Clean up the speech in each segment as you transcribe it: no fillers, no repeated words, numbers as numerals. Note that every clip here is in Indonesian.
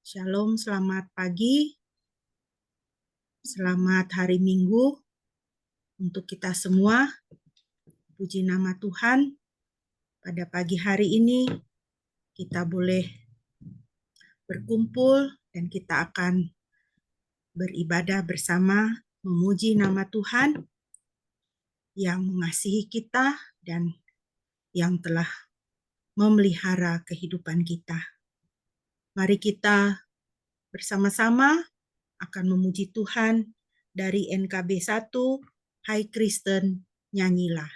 Shalom, selamat pagi, selamat hari Minggu untuk kita semua. Puji nama Tuhan, pada pagi hari ini kita boleh berkumpul dan kita akan beribadah bersama, memuji nama Tuhan yang mengasihi kita dan yang telah memelihara kehidupan kita. Mari kita bersama-sama akan memuji Tuhan dari NKB 1, Hai Kristen, nyanyilah.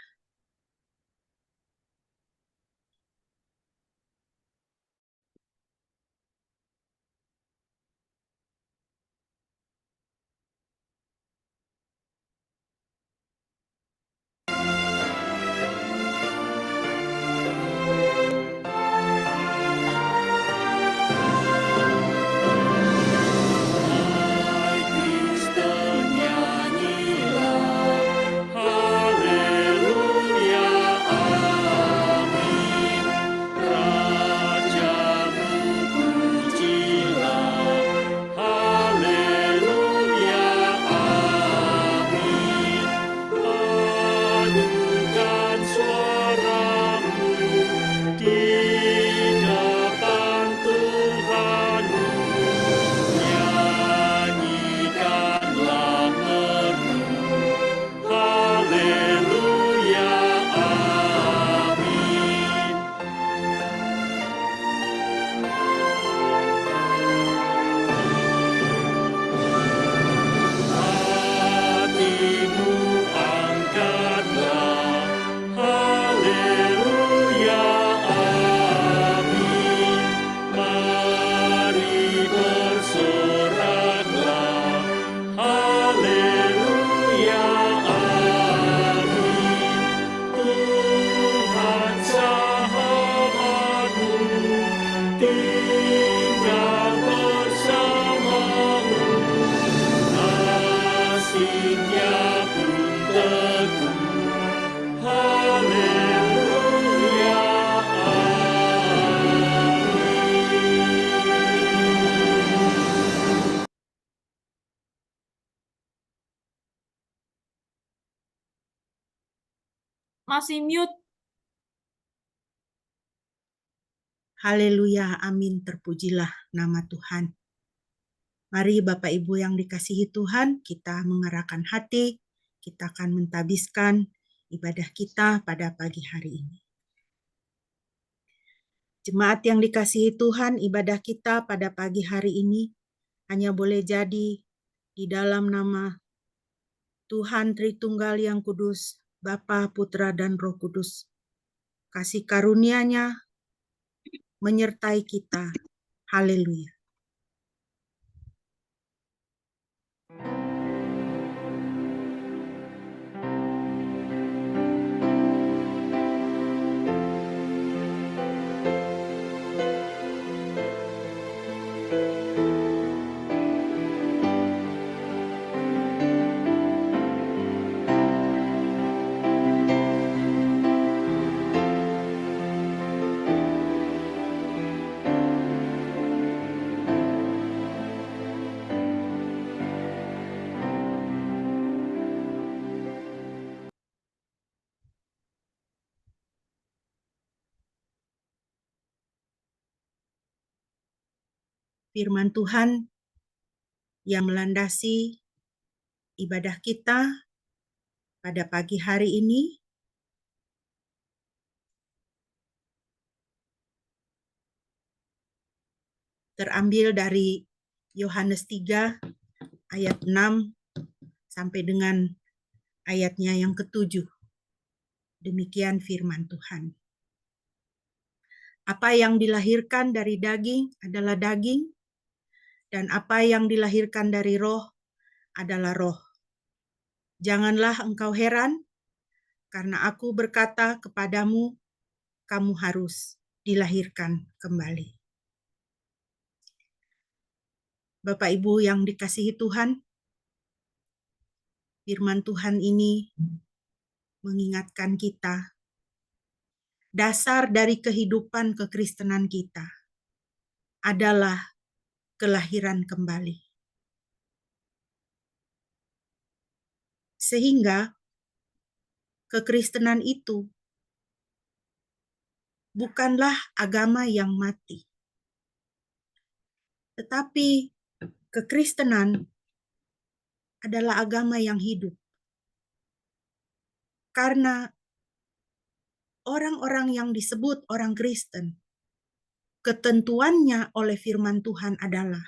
Masih mute. Haleluya, amin, terpujilah nama Tuhan. Mari Bapak Ibu yang dikasihi Tuhan, kita mengarahkan hati, kita akan mentabiskan ibadah kita pada pagi hari ini. Jemaat yang dikasihi Tuhan, ibadah kita pada pagi hari ini hanya boleh jadi di dalam nama Tuhan Tritunggal yang Kudus, Bapa, Putra, dan Roh Kudus. Kasih karunia-Nya menyertai kita. Haleluya. Firman Tuhan yang melandasi ibadah kita pada pagi hari ini terambil dari Yohanes 3 ayat 6 sampai dengan ayatnya yang ke-7. Demikian firman Tuhan. Apa yang dilahirkan dari daging adalah daging, dan apa yang dilahirkan dari roh adalah roh. Janganlah engkau heran, karena aku berkata kepadamu, kamu harus dilahirkan kembali. Bapak Ibu yang dikasihi Tuhan, firman Tuhan ini mengingatkan kita, dasar dari kehidupan kekristenan kita adalah kelahiran kembali. Sehingga kekristenan itu bukanlah agama yang mati, tetapi kekristenan adalah agama yang hidup. Karena orang-orang yang disebut orang Kristen, ketentuannya oleh firman Tuhan adalah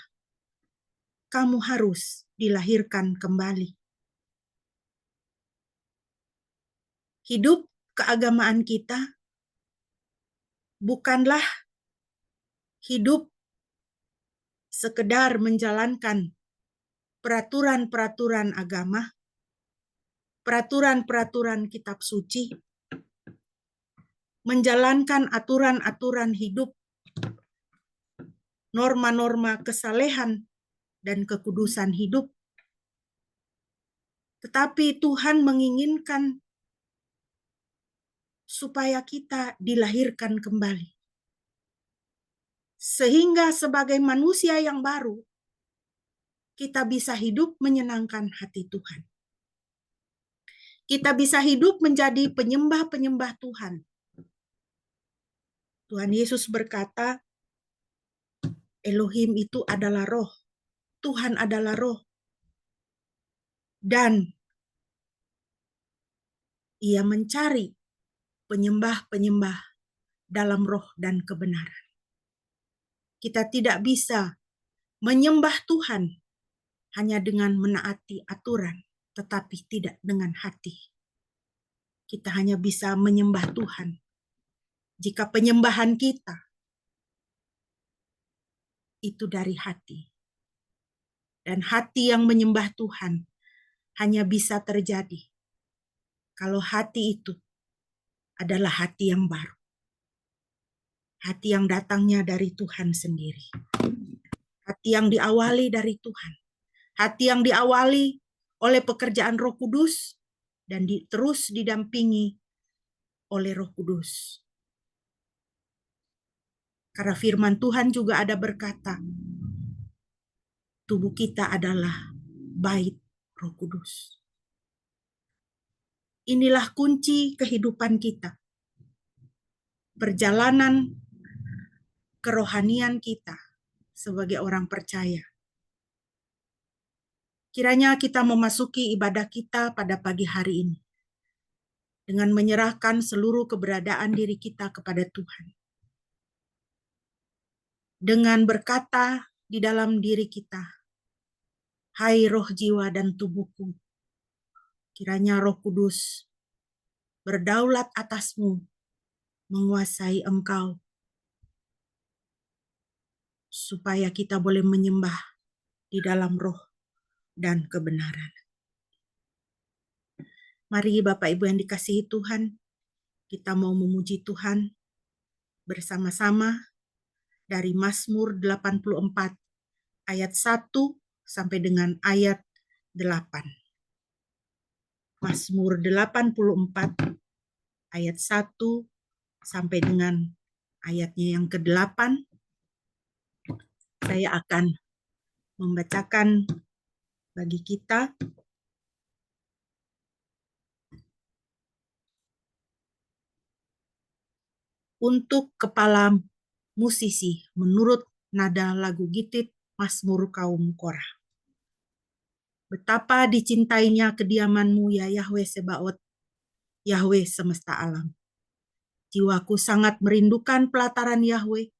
kamu harus dilahirkan kembali. Hidup keagamaan kita bukanlah hidup sekedar menjalankan peraturan-peraturan agama, peraturan-peraturan kitab suci, menjalankan aturan-aturan hidup, norma-norma kesalehan dan kekudusan hidup. Tetapi Tuhan menginginkan supaya kita dilahirkan kembali. Sehingga sebagai manusia yang baru, kita bisa hidup menyenangkan hati Tuhan. Kita bisa hidup menjadi penyembah-penyembah Tuhan. Tuhan Yesus berkata, Elohim itu adalah roh. Tuhan adalah roh. Dan Ia mencari penyembah-penyembah dalam roh dan kebenaran. Kita tidak bisa menyembah Tuhan hanya dengan menaati aturan, tetapi tidak dengan hati. Kita hanya bisa menyembah Tuhan jika penyembahan kita itu dari hati. Dan hati yang menyembah Tuhan hanya bisa terjadi kalau hati itu adalah hati yang baru. Hati yang datangnya dari Tuhan sendiri. Hati yang diawali dari Tuhan. Hati yang diawali oleh pekerjaan Roh Kudus dan terus didampingi oleh Roh Kudus. Karena firman Tuhan juga ada berkata, tubuh kita adalah bait Roh Kudus. Inilah kunci kehidupan kita. Perjalanan kerohanian kita sebagai orang percaya. Kiranya kita memasuki ibadah kita pada pagi hari ini dengan menyerahkan seluruh keberadaan diri kita kepada Tuhan. Dengan berkata di dalam diri kita, hai roh, jiwa, dan tubuhku, kiranya Roh Kudus berdaulat atasmu, menguasai engkau, supaya kita boleh menyembah di dalam roh dan kebenaran. Mari Bapak Ibu yang dikasihi Tuhan, kita mau memuji Tuhan bersama-sama dari Mazmur 84 ayat 1 sampai dengan ayat 8. Mazmur 84 ayat 1 sampai dengan ayatnya yang ke-8. Saya akan membacakan bagi kita. Untuk kepala musisi menurut nada lagu Gitit Mazmur kaum Korah. Betapa dicintainya kediamanmu ya Yahweh Sebaot, Yahweh semesta alam. Jiwaku sangat merindukan pelataran Yahweh,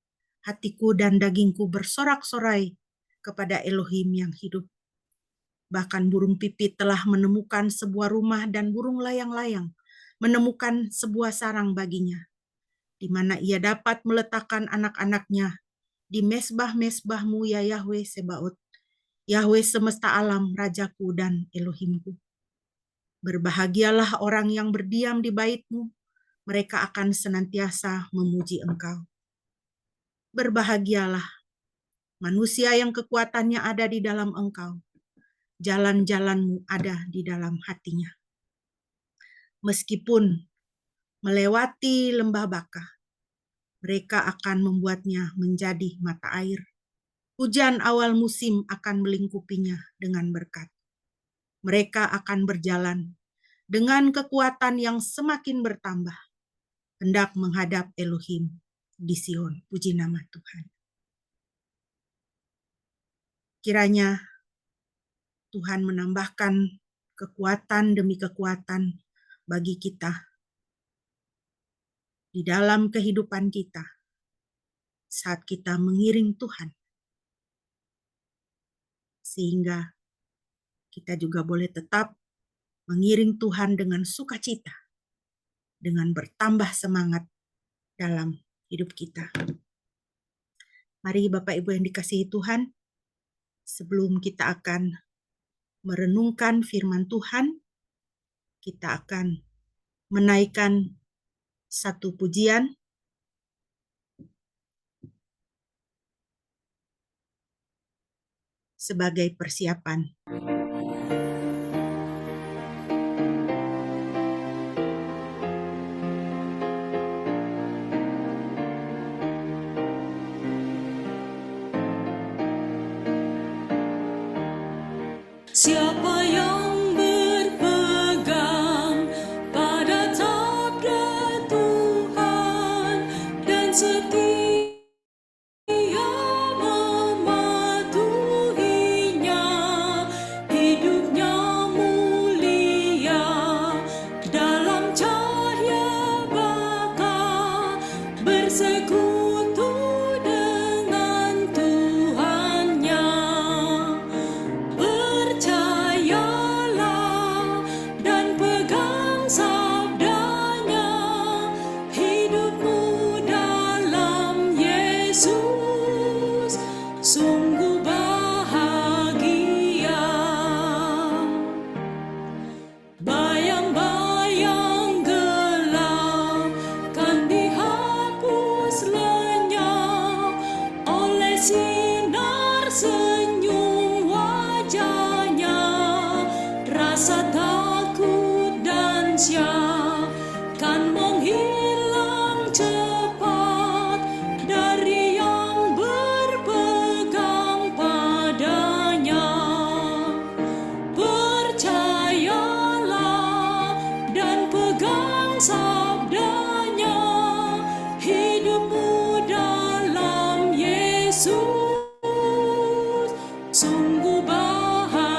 hatiku dan dagingku bersorak-sorai kepada Elohim yang hidup. Bahkan burung pipit telah menemukan sebuah rumah dan burung layang-layang menemukan sebuah sarang baginya, di mana ia dapat meletakkan anak-anaknya di mesbah-mesbahmu ya Yahweh Sebaot, Yahweh semesta alam, Rajaku dan Elohimku. Berbahagialah orang yang berdiam di baitmu, mereka akan senantiasa memuji engkau. Berbahagialah manusia yang kekuatannya ada di dalam engkau, jalan-jalanmu ada di dalam hatinya. Meskipun melewati lembah Baka, mereka akan membuatnya menjadi mata air. Hujan awal musim akan melingkupinya dengan berkat. Mereka akan berjalan dengan kekuatan yang semakin bertambah, hendak menghadap Elohim di Sion. Puji nama Tuhan. Kiranya Tuhan menambahkan kekuatan demi kekuatan bagi kita di dalam kehidupan kita saat kita mengiring Tuhan, sehingga kita juga boleh tetap mengiring Tuhan dengan sukacita, dengan bertambah semangat dalam hidup kita. Mari Bapak Ibu yang dikasihi Tuhan, sebelum kita akan merenungkan firman Tuhan, kita akan menaikkan satu pujian sebagai persiapan. Siapa yang berpegang pada sabda Tuhan dan setia mematuhinya, hidupnya mulia dalam cahaya baka, bersekutu dengan Tuhannya. Percayalah dan pegang sabdanya, hidupmu dalam Yesus sungguh bahagia. Bayang-bayang gelap kan dihapus lenyap oleh sinar senyum wajahnya. Rasa takut dan syak kan menghilang cepat dari yang berpegang padanya. Percayalah dan pegang sabdanya, hidupmu dalam Yesus sungguh bahagia.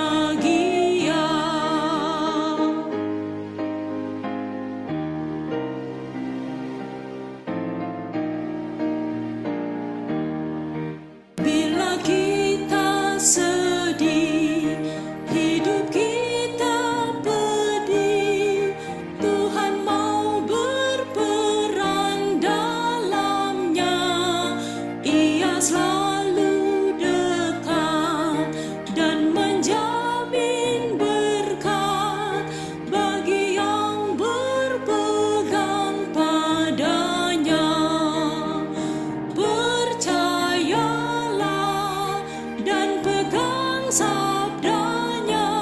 Bila kita sedih, hidup kita pedih, Tuhan mau berperan dalamnya. Ia selalu dekat dan menjamin berkat bagi yang berpegang padanya. Percayalah dan pegang sabdanya,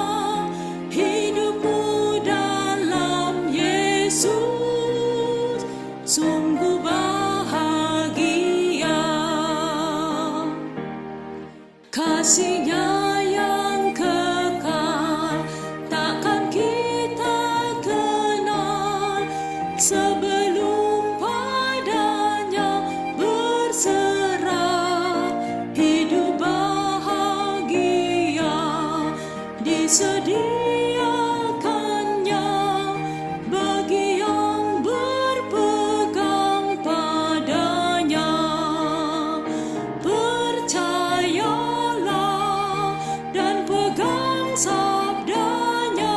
hidupmu dalam Yesus sungguh bahagia. Kasih-Nya yang kekal takkan kita kenal sebelum padanya berserah. Hidup bahagia disediakannya bagi yang berpegang padanya. Percayalah dan pegang sabdanya,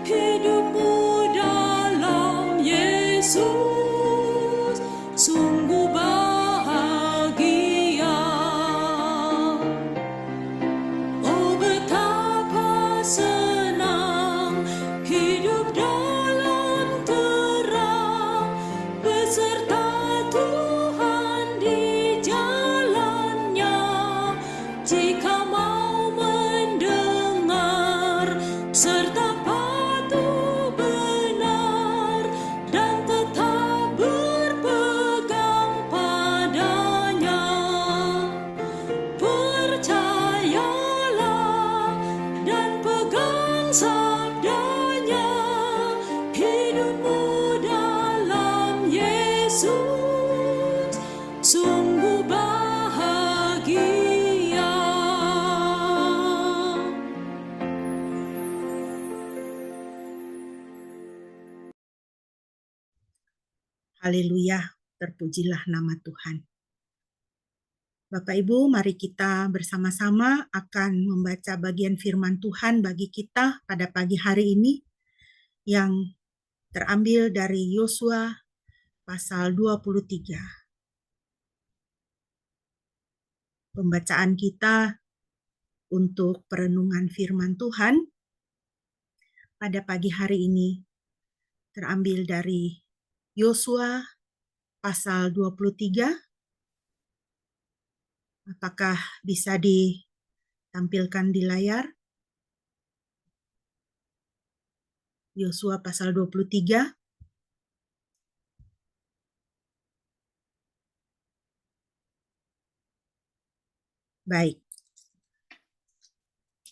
hidupmu dalam Yesus Haleluya, terpujilah nama Tuhan. Bapak Ibu, mari kita bersama-sama akan membaca bagian firman Tuhan bagi kita pada pagi hari ini yang terambil dari Yosua pasal 23. Pembacaan kita untuk perenungan firman Tuhan pada pagi hari ini terambil dari Yosua pasal 23. Apakah bisa ditampilkan di layar? Yosua pasal 23. Baik.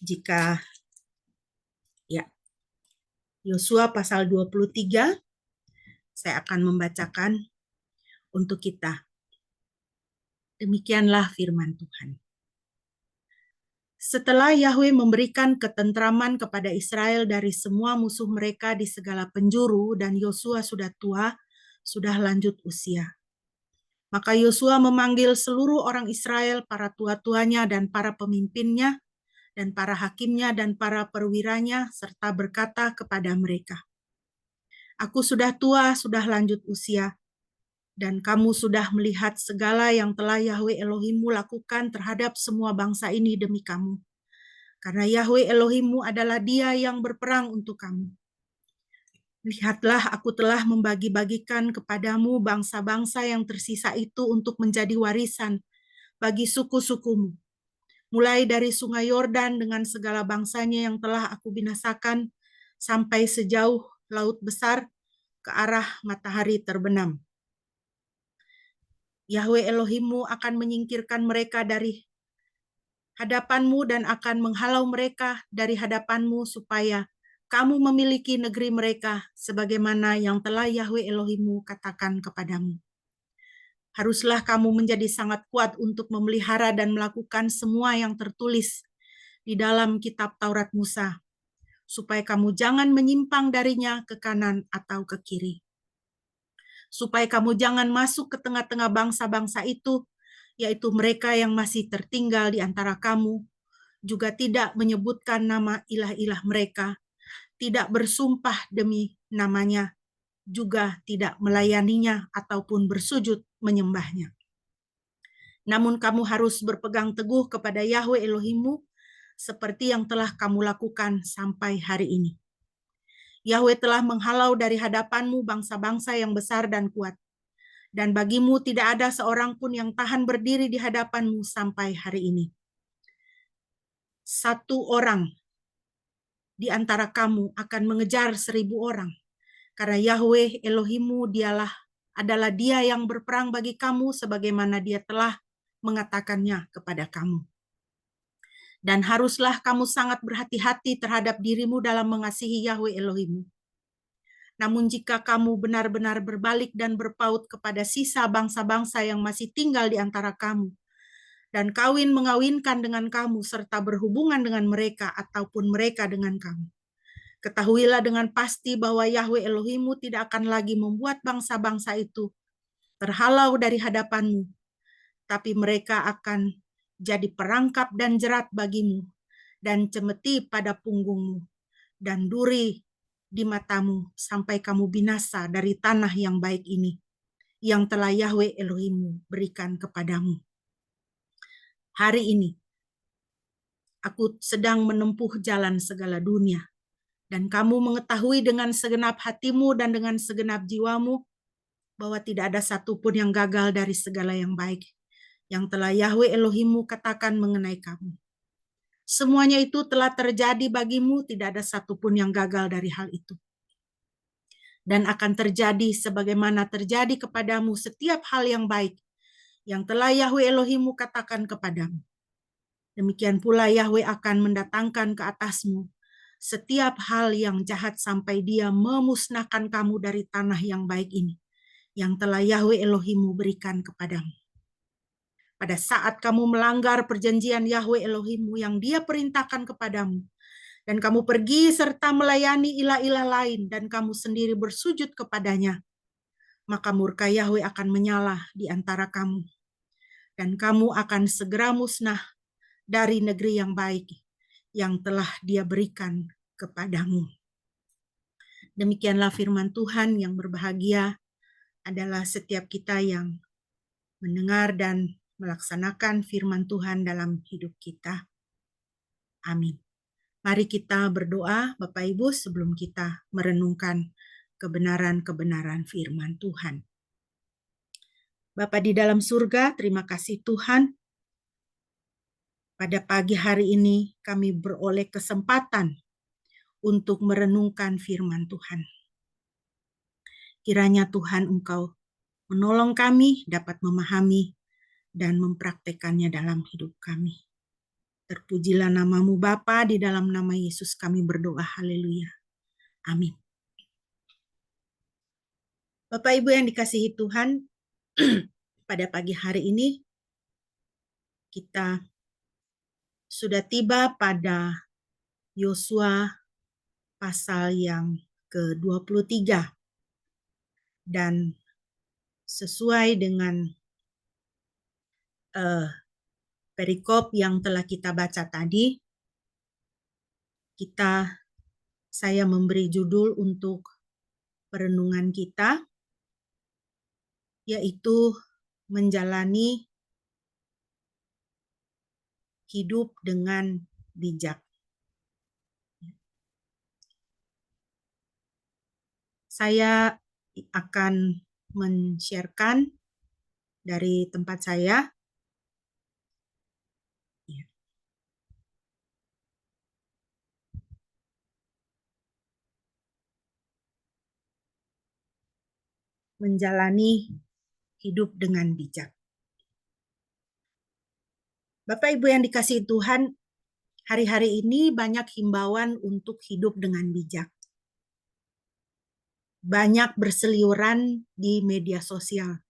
Jika ya, Yosua pasal 23, saya akan membacakan untuk kita. Demikianlah firman Tuhan. Setelah Yahwe memberikan ketentraman kepada Israel dari semua musuh mereka di segala penjuru, dan Yosua sudah tua, sudah lanjut usia. Maka Yosua memanggil seluruh orang Israel, para tua-tuanya dan para pemimpinnya, dan para hakimnya dan para perwiranya, serta berkata kepada mereka, "Aku sudah tua, sudah lanjut usia, dan kamu sudah melihat segala yang telah Yahwe Elohimmu lakukan terhadap semua bangsa ini demi kamu. Karena Yahwe Elohimmu adalah Dia yang berperang untuk kamu. Lihatlah, aku telah membagi-bagikan kepadamu bangsa-bangsa yang tersisa itu untuk menjadi warisan bagi suku-sukumu, mulai dari sungai Yordan dengan segala bangsanya yang telah aku binasakan, sampai sejauh laut besar ke arah matahari terbenam. Yahwe Elohimmu akan menyingkirkan mereka dari hadapanmu dan akan menghalau mereka dari hadapanmu supaya kamu memiliki negeri mereka sebagaimana yang telah Yahwe Elohimmu katakan kepadamu. Haruslah kamu menjadi sangat kuat untuk memelihara dan melakukan semua yang tertulis di dalam kitab Taurat Musa, supaya kamu jangan menyimpang darinya ke kanan atau ke kiri. Supaya kamu jangan masuk ke tengah-tengah bangsa-bangsa itu, yaitu mereka yang masih tertinggal di antara kamu, juga tidak menyebutkan nama ilah-ilah mereka, tidak bersumpah demi namanya, juga tidak melayaninya ataupun bersujud menyembahnya. Namun kamu harus berpegang teguh kepada Yahwe Elohimmu, seperti yang telah kamu lakukan sampai hari ini. Yahwe telah menghalau dari hadapanmu bangsa-bangsa yang besar dan kuat, dan bagimu tidak ada seorang pun yang tahan berdiri di hadapanmu sampai hari ini. Satu orang di antara kamu akan mengejar 1.000 orang, karena Yahwe Elohimmu adalah Dia yang berperang bagi kamu sebagaimana Dia telah mengatakannya kepada kamu. Dan haruslah kamu sangat berhati-hati terhadap dirimu dalam mengasihi Yahwe Elohimmu. Namun jika kamu benar-benar berbalik dan berpaut kepada sisa bangsa-bangsa yang masih tinggal di antara kamu, dan mengawinkan dengan kamu, serta berhubungan dengan mereka ataupun mereka dengan kamu, ketahuilah dengan pasti bahwa Yahwe Elohimmu tidak akan lagi membuat bangsa-bangsa itu terhalau dari hadapanmu, tapi mereka akan jadi perangkap dan jerat bagimu, dan cemeti pada punggungmu, dan duri di matamu, sampai kamu binasa dari tanah yang baik ini, yang telah Yahwe Elohimmu berikan kepadamu. Hari ini, aku sedang menempuh jalan segala dunia, dan kamu mengetahui dengan segenap hatimu dan dengan segenap jiwamu bahwa tidak ada satupun yang gagal dari segala yang baik yang telah Yahwe Elohimmu katakan mengenai kamu. Semuanya itu telah terjadi bagimu, tidak ada satupun yang gagal dari hal itu. Dan akan terjadi sebagaimana terjadi kepadamu setiap hal yang baik yang telah Yahwe Elohimmu katakan kepadamu. Demikian pula Yahwe akan mendatangkan ke atasmu setiap hal yang jahat sampai Dia memusnahkan kamu dari tanah yang baik ini, yang telah Yahwe Elohimmu berikan kepadamu. Pada saat kamu melanggar perjanjian Yahwe Elohimmu yang Dia perintahkan kepadamu, dan kamu pergi serta melayani ilah-ilah lain, dan kamu sendiri bersujud kepadanya, maka murka Yahweh akan menyala di antara kamu, dan kamu akan segera musnah dari negeri yang baik yang telah Dia berikan kepadamu. Demikianlah firman Tuhan. Yang berbahagia adalah setiap kita yang mendengar dan melaksanakan firman Tuhan dalam hidup kita. Amin. Mari kita berdoa, Bapak Ibu, sebelum kita merenungkan kebenaran-kebenaran firman Tuhan. Bapa di dalam surga, terima kasih Tuhan. Pada pagi hari ini kami beroleh kesempatan untuk merenungkan firman Tuhan. Kiranya Tuhan Engkau menolong kami dapat memahami dan mempraktekannya dalam hidup kami. Terpujilah namamu Bapa, di dalam nama Yesus kami berdoa, haleluya. Amin. Bapak Ibu yang dikasihi Tuhan, pada pagi hari ini kita sudah tiba pada Yosua pasal yang ke-23. Dan sesuai dengan perikop yang telah kita baca tadi, saya memberi judul untuk perenungan kita, yaitu menjalani hidup dengan bijak. Saya akan men-sharekan dari tempat saya. Menjalani hidup dengan bijak. Bapak Ibu yang dikasihi Tuhan, hari-hari ini banyak himbauan untuk hidup dengan bijak. Banyak berseliweran di media sosial.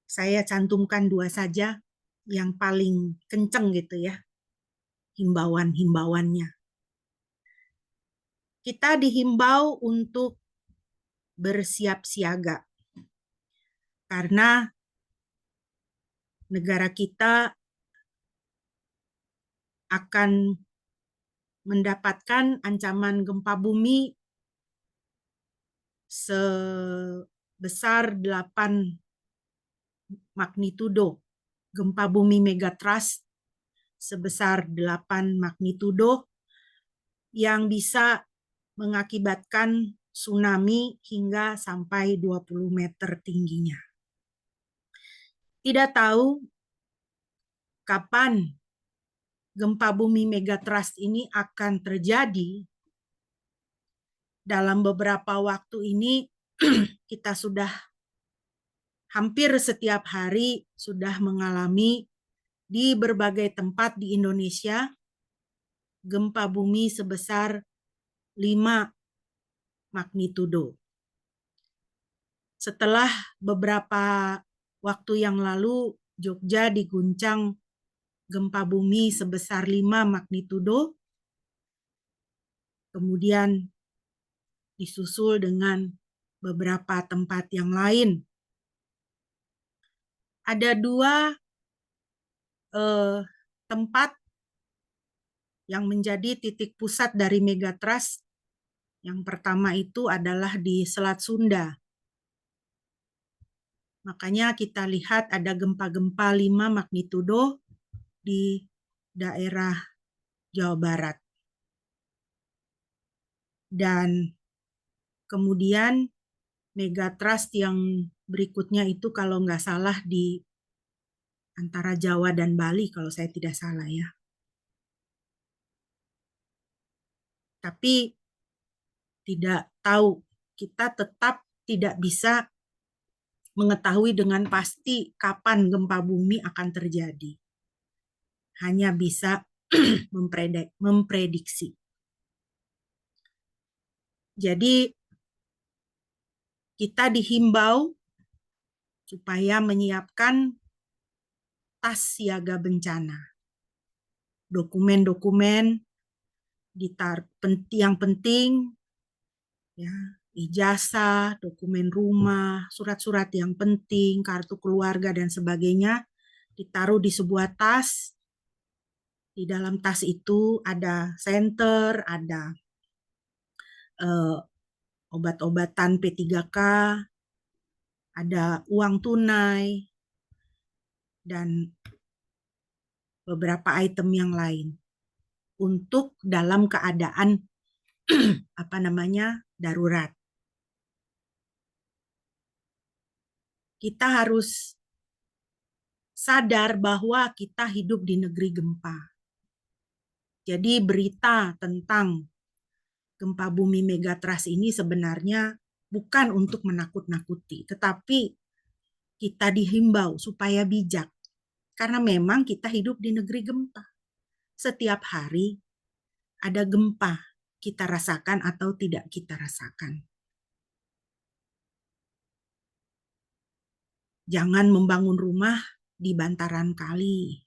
Saya cantumkan 2 saja yang paling kenceng gitu ya, himbauan-himbauannya. Kita dihimbau untuk bersiap siaga. Karena negara kita akan mendapatkan ancaman gempa bumi sebesar 8 magnitudo. Gempa bumi megatrust sebesar 8 magnitudo yang bisa mengakibatkan tsunami hingga sampai 20 meter tingginya. Tidak tahu kapan gempa bumi megatrust ini akan terjadi. Dalam beberapa waktu ini kita sudah hampir setiap hari sudah mengalami di berbagai tempat di Indonesia gempa bumi sebesar 5 magnitudo. Setelah beberapa waktu yang lalu Jogja diguncang gempa bumi sebesar 5 magnitudo, kemudian disusul dengan beberapa tempat yang lain. Ada 2 tempat yang menjadi titik pusat dari megatrust. Yang pertama itu adalah di Selat Sunda. Makanya kita lihat ada gempa-gempa 5 magnitudo di daerah Jawa Barat. Dan kemudian megatrust yang berikutnya itu kalau nggak salah di antara Jawa dan Bali kalau saya tidak salah ya. Tapi tidak tahu, kita tetap tidak bisa mengetahui dengan pasti kapan gempa bumi akan terjadi. Hanya bisa memprediksi. Jadi kita dihimbau supaya menyiapkan tas siaga bencana. Dokumen-dokumen yang penting ya, ijazah, dokumen rumah, surat-surat yang penting, kartu keluarga dan sebagainya ditaruh di sebuah tas. Di dalam tas itu ada senter, ada obat-obatan P3K, ada uang tunai, dan beberapa item yang lain untuk dalam keadaan darurat. Kita harus sadar bahwa kita hidup di negeri gempa. Jadi berita tentang gempa bumi megatrust ini sebenarnya bukan untuk menakut-nakuti, tetapi kita dihimbau supaya bijak. Karena memang kita hidup di negeri gempa. Setiap hari ada gempa, kita rasakan atau tidak kita rasakan. Jangan membangun rumah di bantaran kali.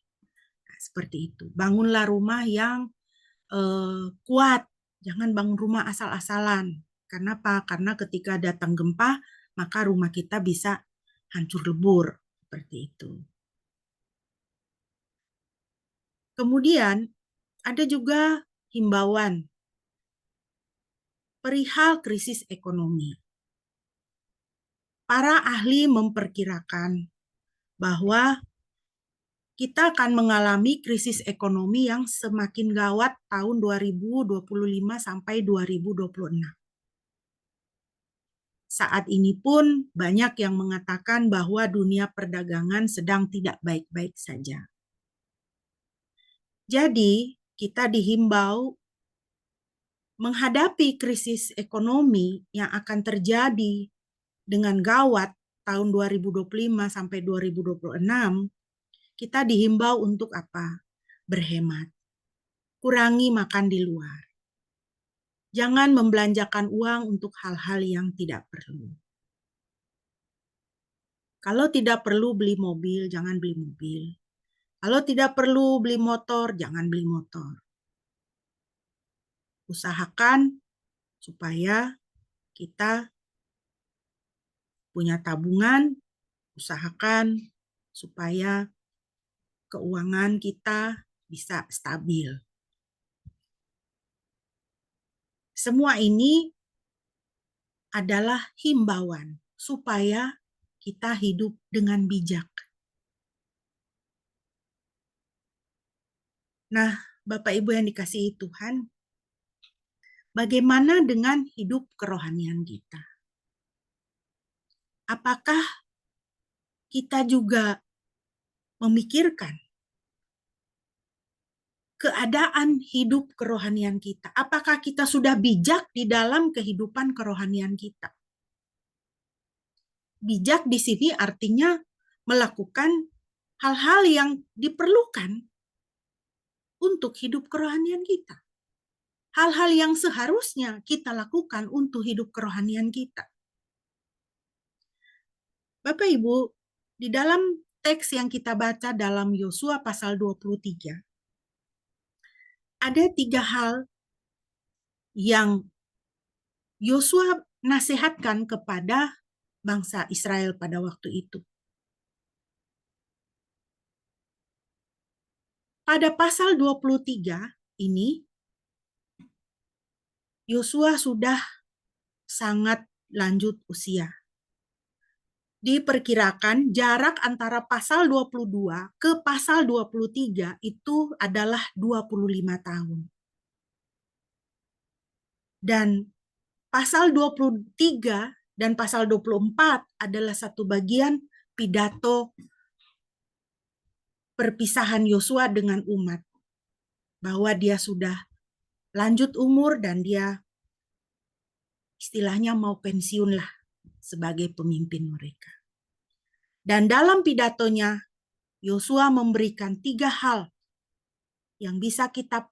Nah, seperti itu. Bangunlah rumah yang kuat. Jangan bangun rumah asal-asalan. Karena apa? Karena ketika datang gempa, maka rumah kita bisa hancur lebur. Seperti itu. Kemudian ada juga himbauan perihal krisis ekonomi. Para ahli memperkirakan bahwa kita akan mengalami krisis ekonomi yang semakin gawat tahun 2025 sampai 2026. Saat ini pun banyak yang mengatakan bahwa dunia perdagangan sedang tidak baik-baik saja. Jadi, kita dihimbau menghadapi krisis ekonomi yang akan terjadi dengan gawat tahun 2025 sampai 2026, kita dihimbau untuk apa? Berhemat. Kurangi makan di luar. Jangan membelanjakan uang untuk hal-hal yang tidak perlu. Kalau tidak perlu beli mobil, jangan beli mobil. Kalau tidak perlu beli motor, jangan beli motor. Usahakan supaya kita punya tabungan, usahakan supaya keuangan kita bisa stabil. Semua ini adalah himbauan supaya kita hidup dengan bijak. Nah, Bapak Ibu yang dikasihi Tuhan, bagaimana dengan hidup kerohanian kita? Apakah kita juga memikirkan keadaan hidup kerohanian kita? Apakah kita sudah bijak di dalam kehidupan kerohanian kita? Bijak di sini artinya melakukan hal-hal yang diperlukan untuk hidup kerohanian kita. Hal-hal yang seharusnya kita lakukan untuk hidup kerohanian kita. Bapak Ibu, di dalam teks yang kita baca dalam Yosua pasal 23, ada 3 hal yang Yosua nasihatkan kepada bangsa Israel pada waktu itu. Pada pasal 23 ini, Yosua sudah sangat lanjut usia. Diperkirakan jarak antara pasal 22 ke pasal 23 itu adalah 25 tahun. Dan pasal 23 dan pasal 24 adalah satu bagian pidato perpisahan Yosua dengan umat. Bahwa dia sudah lanjut umur dan dia istilahnya mau pensiun lah sebagai pemimpin mereka. Dan dalam pidatonya, Yosua memberikan 3 hal yang bisa kita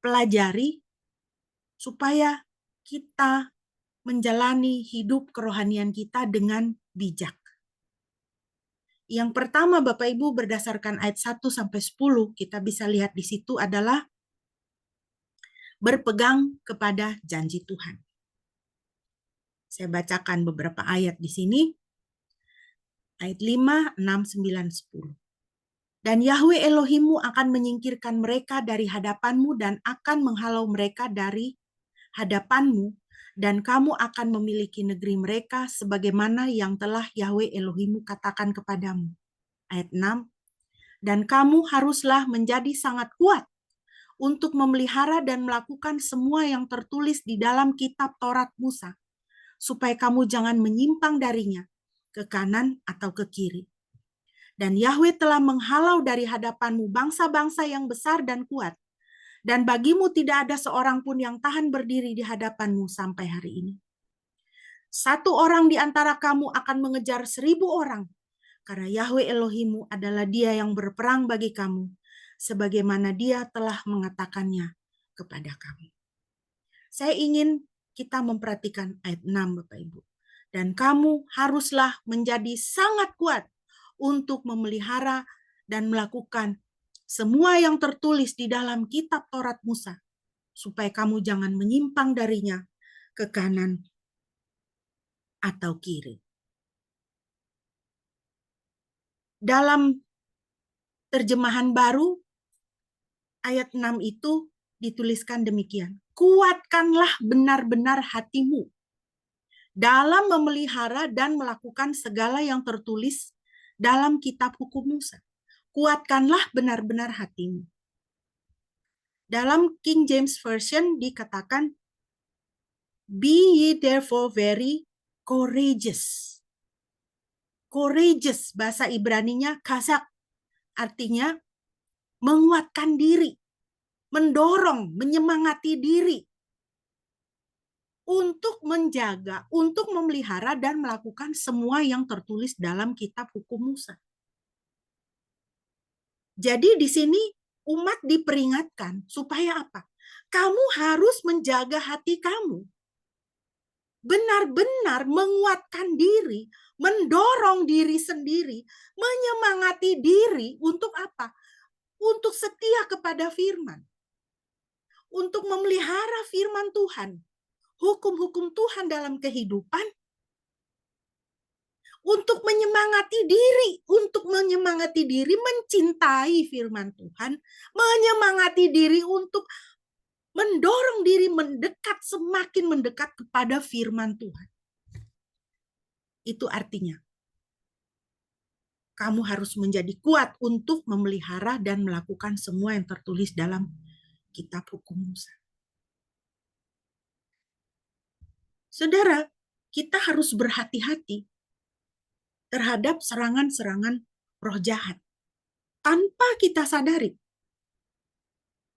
pelajari supaya kita menjalani hidup kerohanian kita dengan bijak. Yang pertama Bapak Ibu berdasarkan ayat 1-10 kita bisa lihat di situ adalah berpegang kepada janji Tuhan. Saya bacakan beberapa ayat di sini. Ayat 5, 6, 9, 10. Dan Yahweh Elohimmu akan menyingkirkan mereka dari hadapanmu dan akan menghalau mereka dari hadapanmu, dan kamu akan memiliki negeri mereka sebagaimana yang telah Yahweh Elohimmu katakan kepadamu. Ayat 6. Dan kamu haruslah menjadi sangat kuat untuk memelihara dan melakukan semua yang tertulis di dalam kitab Taurat Musa, supaya kamu jangan menyimpang darinya ke kanan atau ke kiri. Dan Yahweh telah menghalau dari hadapanmu bangsa-bangsa yang besar dan kuat, dan bagimu tidak ada seorang pun yang tahan berdiri di hadapanmu sampai hari ini. Satu orang di antara kamu akan mengejar 1000 orang, karena Yahweh Elohimmu adalah Dia yang berperang bagi kamu, sebagaimana Dia telah mengatakannya kepada kamu. Saya ingin kita memperhatikan ayat 6, Bapak Ibu. Dan kamu haruslah menjadi sangat kuat untuk memelihara dan melakukan semua yang tertulis di dalam kitab Taurat Musa, supaya kamu jangan menyimpang darinya ke kanan atau kiri. Dalam terjemahan baru, ayat 6 itu dituliskan demikian. Kuatkanlah benar-benar hatimu dalam memelihara dan melakukan segala yang tertulis dalam kitab hukum Musa. Kuatkanlah benar-benar hatimu. Dalam King James Version dikatakan, be ye therefore very courageous. Courageous, bahasa Ibraninya kazak, artinya menguatkan diri, mendorong, menyemangati diri untuk menjaga, untuk memelihara dan melakukan semua yang tertulis dalam kitab hukum Musa. Jadi di sini umat diperingatkan supaya apa? Kamu harus menjaga hati kamu. Benar-benar menguatkan diri, mendorong diri sendiri, menyemangati diri untuk apa? Untuk setia kepada firman. Untuk memelihara firman Tuhan. Hukum-hukum Tuhan dalam kehidupan. Untuk menyemangati diri, mencintai firman Tuhan, menyemangati diri untuk mendorong diri mendekat, semakin mendekat kepada firman Tuhan. Itu artinya, kamu harus menjadi kuat untuk memelihara dan melakukan semua yang tertulis dalam kitab hukum Musa. Saudara, kita harus berhati-hati terhadap serangan-serangan roh jahat. Tanpa kita sadari,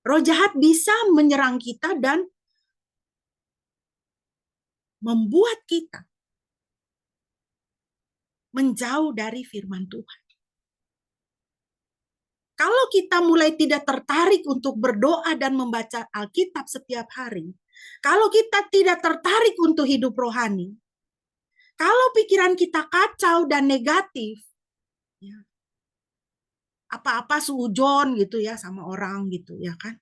roh jahat bisa menyerang kita dan membuat kita menjauh dari firman Tuhan. Kalau kita mulai tidak tertarik untuk berdoa dan membaca Alkitab setiap hari, kalau kita tidak tertarik untuk hidup rohani, kalau pikiran kita kacau dan negatif, ya, apa-apa suujon gitu ya sama orang gitu ya kan.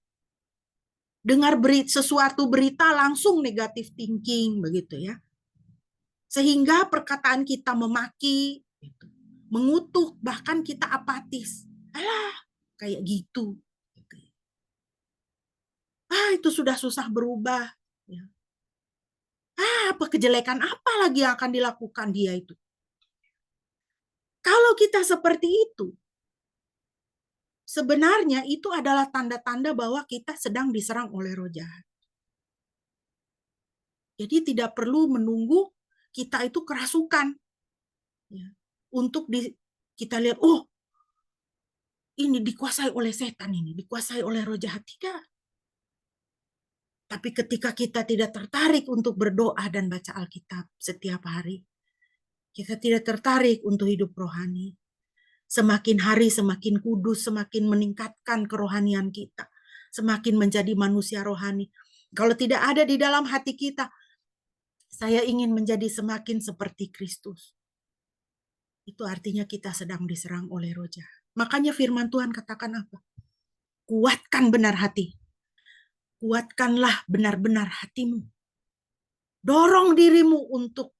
Dengar sesuatu berita langsung negatif thinking begitu ya. Sehingga perkataan kita memaki, gitu, mengutuk, bahkan kita apatis. Alah, kayak gitu. Itu sudah susah berubah. Ya. Apa kejelekan apa lagi yang akan dilakukan dia itu? Kalau kita seperti itu, sebenarnya itu adalah tanda-tanda bahwa kita sedang diserang oleh roh jahat. Jadi tidak perlu menunggu kita itu kerasukan. Ya. Untuk kita lihat, oh ini dikuasai oleh setan, ini dikuasai oleh roh jahat. Tidak. Tapi ketika kita tidak tertarik untuk berdoa dan baca Alkitab setiap hari, kita tidak tertarik untuk hidup rohani. Semakin hari semakin kudus, semakin meningkatkan kerohanian kita, semakin menjadi manusia rohani. Kalau tidak ada di dalam hati kita, saya ingin menjadi semakin seperti Kristus. Itu artinya kita sedang diserang oleh roh jahat. Makanya firman Tuhan katakan apa? Kuatkan benar hati. Kuatkanlah benar-benar hatimu. Dorong dirimu untuk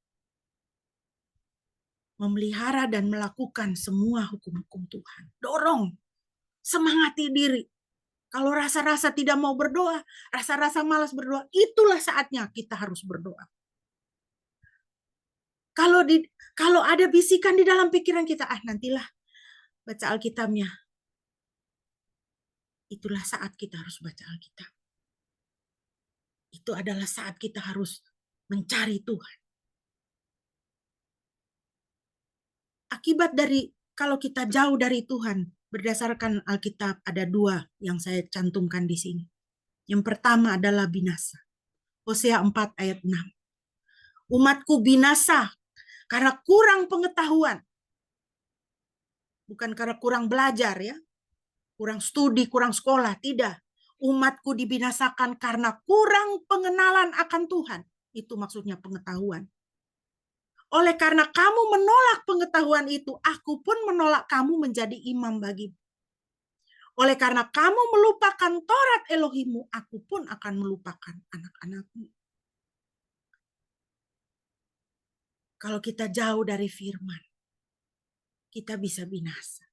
memelihara dan melakukan semua hukum-hukum Tuhan. Dorong, semangati diri. Kalau rasa-rasa tidak mau berdoa, rasa-rasa malas berdoa, itulah saatnya kita harus berdoa. Kalau ada bisikan di dalam pikiran kita, nantilah baca Alkitabnya. Itulah saat kita harus baca Alkitab. Itu adalah saat kita harus mencari Tuhan. Akibat dari kalau kita jauh dari Tuhan, berdasarkan Alkitab ada 2 yang saya cantumkan di sini. Yang pertama adalah binasa. Hosea 4 ayat 6. Umatku binasa karena kurang pengetahuan. Bukan karena kurang belajar ya. Kurang studi, kurang sekolah. Tidak. Umatku dibinasakan karena kurang pengenalan akan Tuhan. Itu maksudnya pengetahuan. Oleh karena kamu menolak pengetahuan itu, aku pun menolak kamu menjadi imam bagimu. Oleh karena kamu melupakan Taurat Elohimmu, aku pun akan melupakan anak-anakmu. Kalau kita jauh dari firman, kita bisa binasa.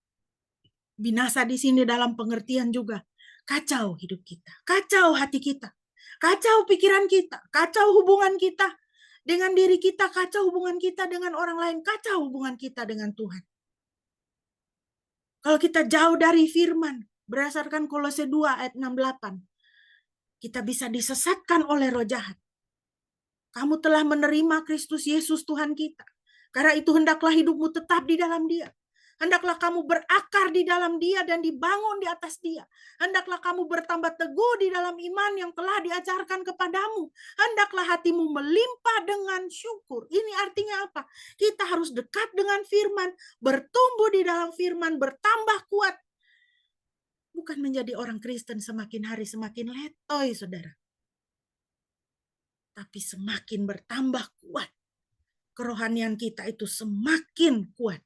Binasa di sini dalam pengertian juga kacau hidup kita, kacau hati kita, kacau pikiran kita, kacau hubungan kita dengan diri kita, kacau hubungan kita dengan orang lain, kacau hubungan kita dengan Tuhan. Kalau kita jauh dari firman, berdasarkan Kolose 2 ayat 6-8, kita bisa disesatkan oleh roh jahat. Kamu telah menerima Kristus Yesus Tuhan kita. Karena itu hendaklah hidupmu tetap di dalam Dia. Hendaklah kamu berakar di dalam Dia dan dibangun di atas Dia. Hendaklah kamu bertambah teguh di dalam iman yang telah diajarkan kepadamu. Hendaklah hatimu melimpah dengan syukur. Ini artinya apa? Kita harus dekat dengan firman, bertumbuh di dalam firman, bertambah kuat. Bukan menjadi orang Kristen semakin hari semakin letoy, saudara. Tapi semakin bertambah kuat. Kerohanian kita itu semakin kuat.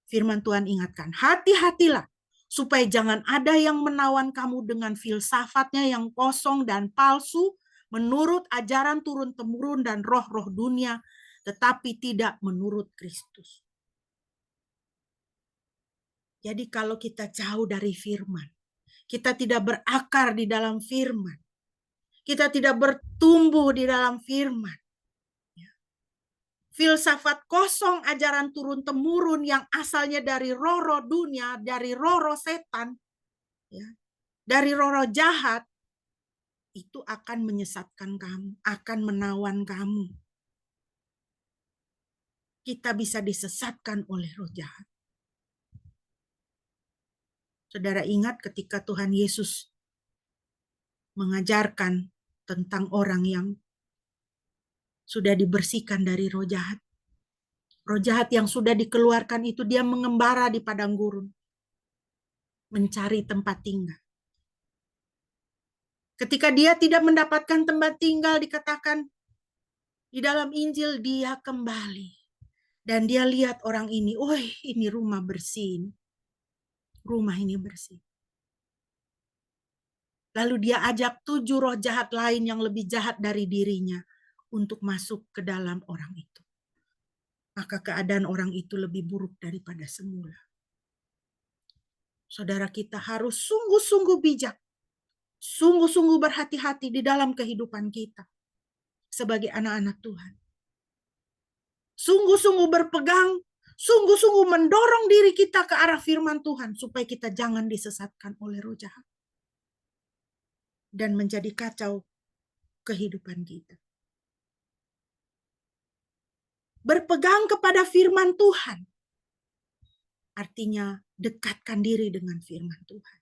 Firman Tuhan ingatkan, hati-hatilah supaya jangan ada yang menawan kamu dengan filsafatnya yang kosong dan palsu menurut ajaran turun-temurun dan roh-roh dunia, tetapi tidak menurut Kristus. Jadi kalau kita jauh dari firman, kita tidak berakar di dalam firman, kita tidak bertumbuh di dalam firman, filsafat kosong, ajaran turun-temurun yang asalnya dari roh-roh dunia, dari roh-roh setan, ya, dari roh-roh jahat, itu akan menyesatkan kamu, akan menawan kamu. Kita bisa disesatkan oleh roh jahat. Saudara ingat ketika Tuhan Yesus mengajarkan tentang orang yang sudah dibersihkan dari roh jahat. Roh jahat yang sudah dikeluarkan itu dia mengembara di padang gurun. Mencari tempat tinggal. Ketika dia tidak mendapatkan tempat tinggal, dikatakan di dalam Injil dia kembali. Dan dia lihat orang ini, ini rumah bersih. Rumah ini bersih. Lalu dia ajak 7 roh jahat lain yang lebih jahat dari dirinya untuk masuk ke dalam orang itu. Maka keadaan orang itu lebih buruk daripada semula. Saudara, kita harus sungguh-sungguh bijak, sungguh-sungguh berhati-hati di dalam kehidupan kita sebagai anak-anak Tuhan. Sungguh-sungguh berpegang, sungguh-sungguh mendorong diri kita ke arah firman Tuhan supaya kita jangan disesatkan oleh roh jahat dan menjadi kacau kehidupan kita. Berpegang kepada firman Tuhan artinya dekatkan diri dengan firman Tuhan.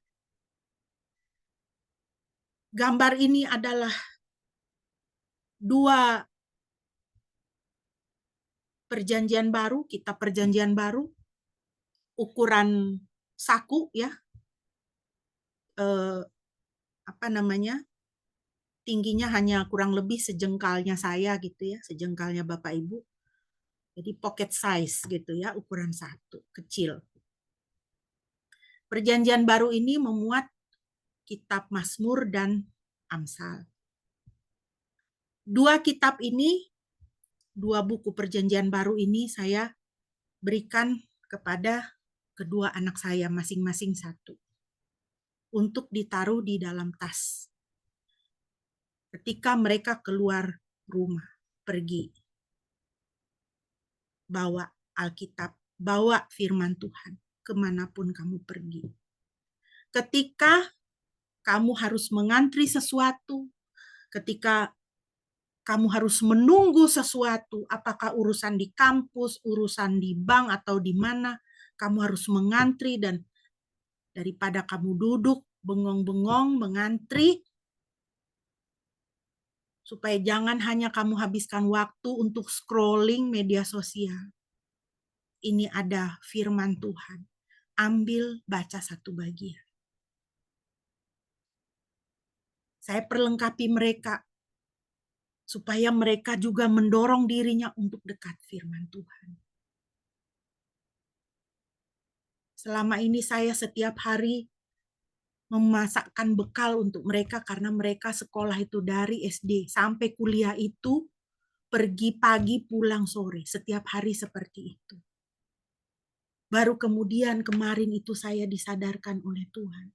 Gambar ini adalah 2 perjanjian baru, kitab perjanjian baru, ukuran saku ya, tingginya hanya kurang lebih sejengkalnya saya gitu ya, sejengkalnya Bapak Ibu. Jadi pocket size gitu ya, ukuran 1, kecil. Perjanjian baru ini memuat kitab Mazmur dan Amsal. 2 kitab ini, 2 buku perjanjian baru ini saya berikan kepada kedua anak saya masing-masing satu untuk ditaruh di dalam tas. Ketika mereka keluar rumah, pergi, bawa Alkitab, bawa firman Tuhan kemanapun kamu pergi. Ketika kamu harus mengantri sesuatu, ketika kamu harus menunggu sesuatu, apakah urusan di kampus, urusan di bank, atau di mana, kamu harus mengantri, dan daripada kamu duduk bengong-bengong mengantri, supaya jangan hanya kamu habiskan waktu untuk scrolling media sosial. Ini ada firman Tuhan. Ambil, baca satu bagian. Saya perlengkapi mereka supaya mereka juga mendorong dirinya untuk dekat firman Tuhan. Selama ini saya setiap hari memasakkan bekal untuk mereka karena mereka sekolah itu dari SD sampai kuliah itu pergi pagi pulang sore, setiap hari seperti itu. Baru kemudian kemarin itu saya disadarkan oleh Tuhan.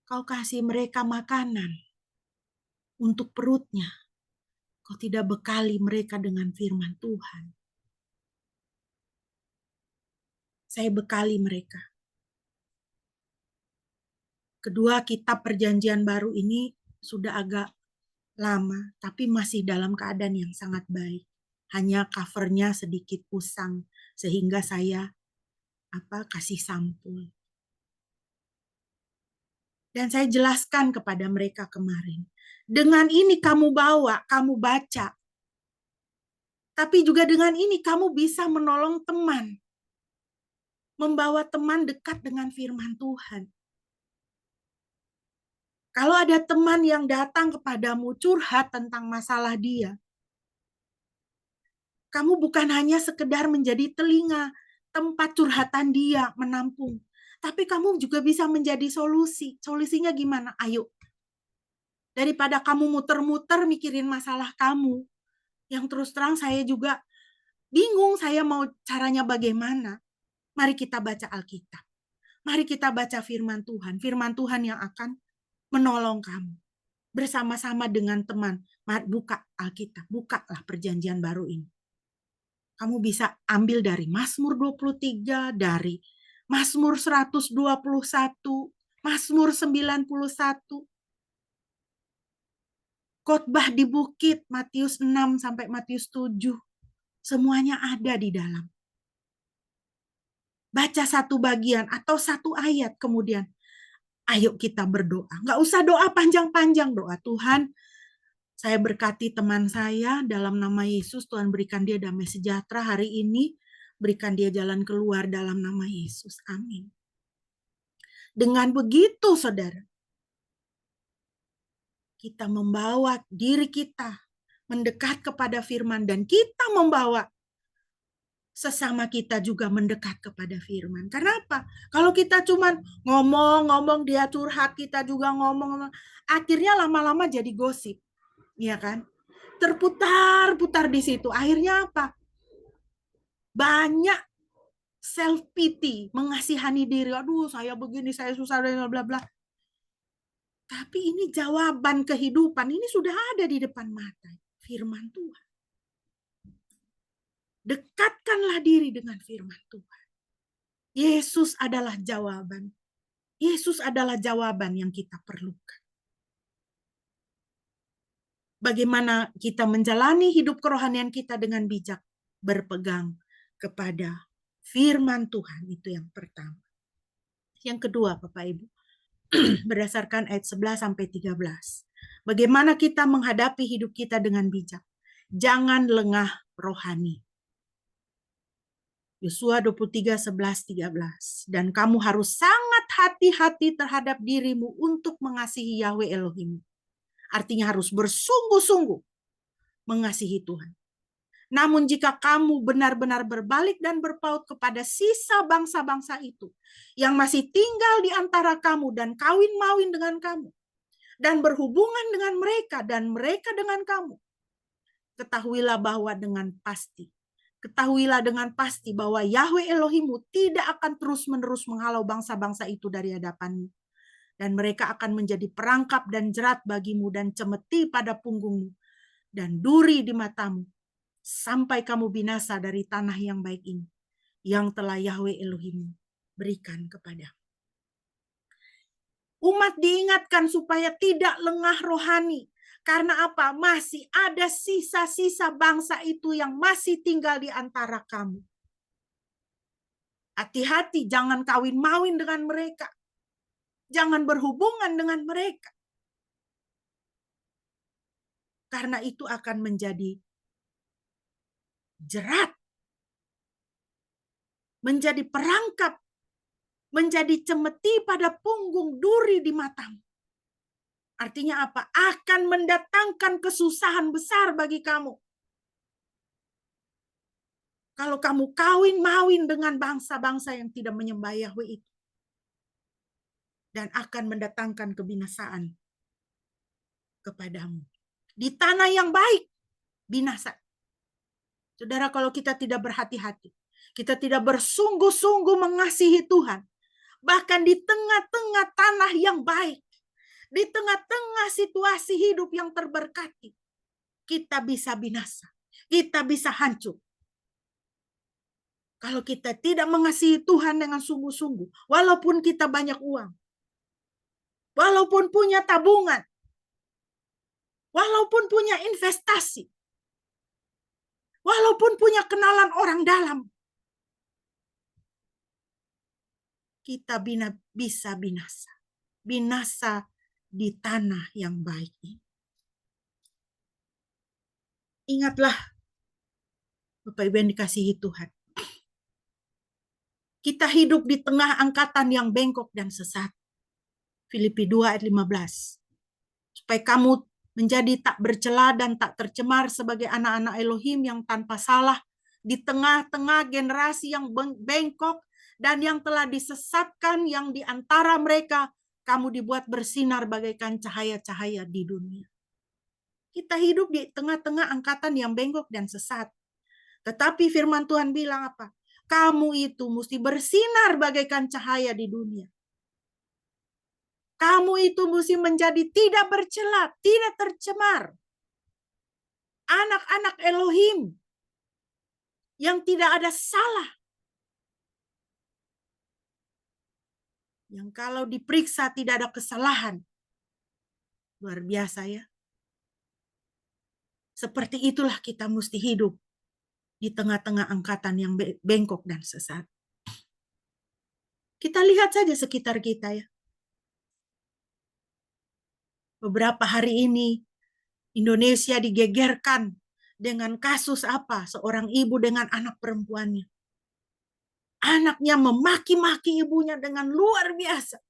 Kau kasih mereka makanan untuk perutnya. Kau tidak bekali mereka dengan firman Tuhan. Saya bekali mereka. Kedua kitab perjanjian baru ini sudah agak lama, tapi masih dalam keadaan yang sangat baik. Hanya covernya sedikit usang, sehingga saya kasih sampul. Dan saya jelaskan kepada mereka kemarin. Dengan ini kamu bawa, kamu baca. Tapi juga dengan ini kamu bisa menolong teman. Membawa teman dekat dengan firman Tuhan. Kalau ada teman yang datang kepadamu curhat tentang masalah dia, kamu bukan hanya sekedar menjadi telinga, tempat curhatan dia menampung. Tapi kamu juga bisa menjadi solusi. Solusinya gimana? Ayo. Daripada kamu muter-muter mikirin masalah kamu, yang terus terang saya juga bingung saya mau caranya bagaimana. Mari kita baca Alkitab. Mari kita baca firman Tuhan. Firman Tuhan yang akan menolong kamu. Bersama-sama dengan teman. Buka Alkitab. Bukalah perjanjian baru ini. Kamu bisa ambil dari Mazmur 23, dari Mazmur 121, Mazmur 91, khotbah di bukit, Matius 6 sampai Matius 7. Semuanya ada di dalam. Baca satu bagian atau satu ayat, kemudian ayo kita berdoa. Nggak usah doa panjang-panjang, doa Tuhan, saya berkati teman saya dalam nama Yesus, Tuhan berikan dia damai sejahtera hari ini, berikan dia jalan keluar dalam nama Yesus. Amin. Dengan begitu, saudara, kita membawa diri kita mendekat kepada firman, dan kita membawa sesama kita juga mendekat kepada firman. Karena apa? Kalau kita cuman ngomong-ngomong, dia curhat, kita juga ngomong-ngomong, akhirnya lama-lama jadi gosip. Iya kan? Terputar-putar di situ. Akhirnya apa? Banyak self pity, mengasihani diri. Aduh, saya begini, saya susah, bla bla bla. Tapi ini jawaban kehidupan, ini sudah ada di depan mata. Firman Tuhan. Dekatkanlah diri dengan firman Tuhan. Yesus adalah jawaban. Yesus adalah jawaban yang kita perlukan. Bagaimana kita menjalani hidup kerohanian kita dengan bijak, berpegang kepada firman Tuhan, itu yang pertama. Yang kedua, Bapak Ibu, berdasarkan ayat 11 sampai 13. Bagaimana kita menghadapi hidup kita dengan bijak? Jangan lengah rohani. Yosua 23, 11, 13. Dan kamu harus sangat hati-hati terhadap dirimu untuk mengasihi Yahweh Elohim. Artinya harus bersungguh-sungguh mengasihi Tuhan. Namun jika kamu benar-benar berbalik dan berpaut kepada sisa bangsa-bangsa itu yang masih tinggal di antara kamu dan kawin-mawin dengan kamu dan berhubungan dengan mereka dan mereka dengan kamu, ketahuilah bahwa dengan pasti Ketahuilah dengan pasti bahwa Yahweh Elohimmu tidak akan terus-menerus menghalau bangsa-bangsa itu dari hadapanmu. Dan mereka akan menjadi perangkap dan jerat bagimu dan cemeti pada punggungmu dan duri di matamu sampai kamu binasa dari tanah yang baik ini yang telah Yahweh Elohimmu berikan kepadamu. Umat diingatkan supaya tidak lengah rohani. Karena apa? Masih ada sisa-sisa bangsa itu yang masih tinggal di antara kamu. Hati-hati, jangan kawin-mawin dengan mereka. Jangan berhubungan dengan mereka. Karena itu akan menjadi jerat. Menjadi perangkap. Menjadi cemeti pada punggung, duri di matamu. Artinya apa? Akan mendatangkan kesusahan besar bagi kamu. Kalau kamu kawin-mawin dengan bangsa-bangsa yang tidak menyembah Yahweh itu. Dan akan mendatangkan kebinasaan kepadamu. Di tanah yang baik, binasa. Saudara, kalau kita tidak berhati-hati, kita tidak bersungguh-sungguh mengasihi Tuhan, bahkan di tengah-tengah tanah yang baik, di tengah-tengah situasi hidup yang terberkati, kita bisa binasa, kita bisa hancur. Kalau kita tidak mengasihi Tuhan dengan sungguh-sungguh, walaupun kita banyak uang, walaupun punya tabungan, walaupun punya investasi, walaupun punya kenalan orang dalam, kita bisa binasa. Binasa di tanah yang baik ini. Ingatlah, Bapak Ibu yang dikasihi Tuhan. Kita hidup di tengah angkatan yang bengkok dan sesat. Filipi 2 ayat 15. Supaya kamu menjadi tak bercela dan tak tercemar sebagai anak-anak Elohim yang tanpa salah di tengah-tengah generasi yang bengkok dan yang telah disesatkan, yang di antara mereka kamu dibuat bersinar bagaikan cahaya-cahaya di dunia. Kita hidup di tengah-tengah angkatan yang bengkok dan sesat. Tetapi firman Tuhan bilang apa? Kamu itu mesti bersinar bagaikan cahaya di dunia. Kamu itu mesti menjadi tidak bercela, tidak tercemar. Anak-anak Elohim yang tidak ada salah. Yang kalau diperiksa tidak ada kesalahan. Luar biasa ya. Seperti itulah kita mesti hidup di tengah-tengah angkatan yang bengkok dan sesat. Kita lihat saja sekitar kita ya. Beberapa hari ini Indonesia digegerkan dengan kasus apa? Seorang ibu dengan anak perempuannya. Anaknya memaki-maki ibunya dengan luar biasa.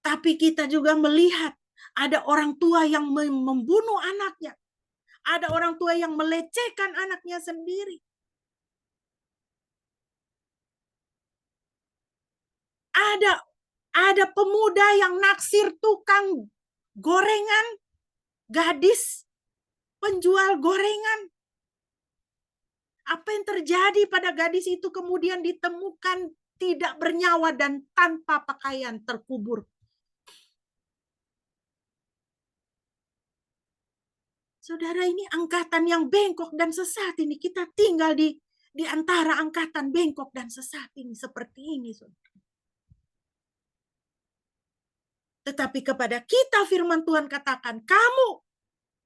Tapi kita juga melihat ada orang tua yang membunuh anaknya. Ada orang tua yang melecehkan anaknya sendiri. Ada pemuda yang naksir tukang gorengan, gadis penjual gorengan. Apa yang terjadi pada gadis itu kemudian ditemukan tidak bernyawa dan tanpa pakaian terkubur. Saudara, ini angkatan yang bengkok dan sesat ini. Kita tinggal di antara angkatan bengkok dan sesat ini. Seperti ini, saudara. Tetapi kepada kita firman Tuhan katakan,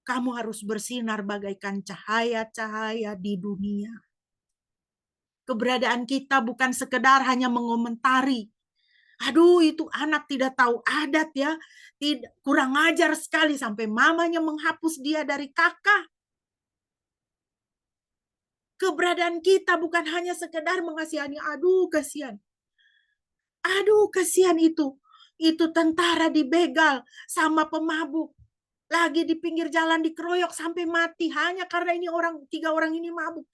kamu harus bersinar bagaikan cahaya-cahaya di dunia. Keberadaan kita bukan sekedar hanya mengomentari. Aduh, itu anak tidak tahu adat ya. Kurang ajar sekali sampai mamanya menghapus dia dari kakak. Keberadaan kita bukan hanya sekedar mengasihani. Aduh, kasihan. Aduh, kasihan itu. Itu tentara dibegal sama pemabuk. Lagi di pinggir jalan dikeroyok sampai mati hanya karena ini tiga orang ini mabuk.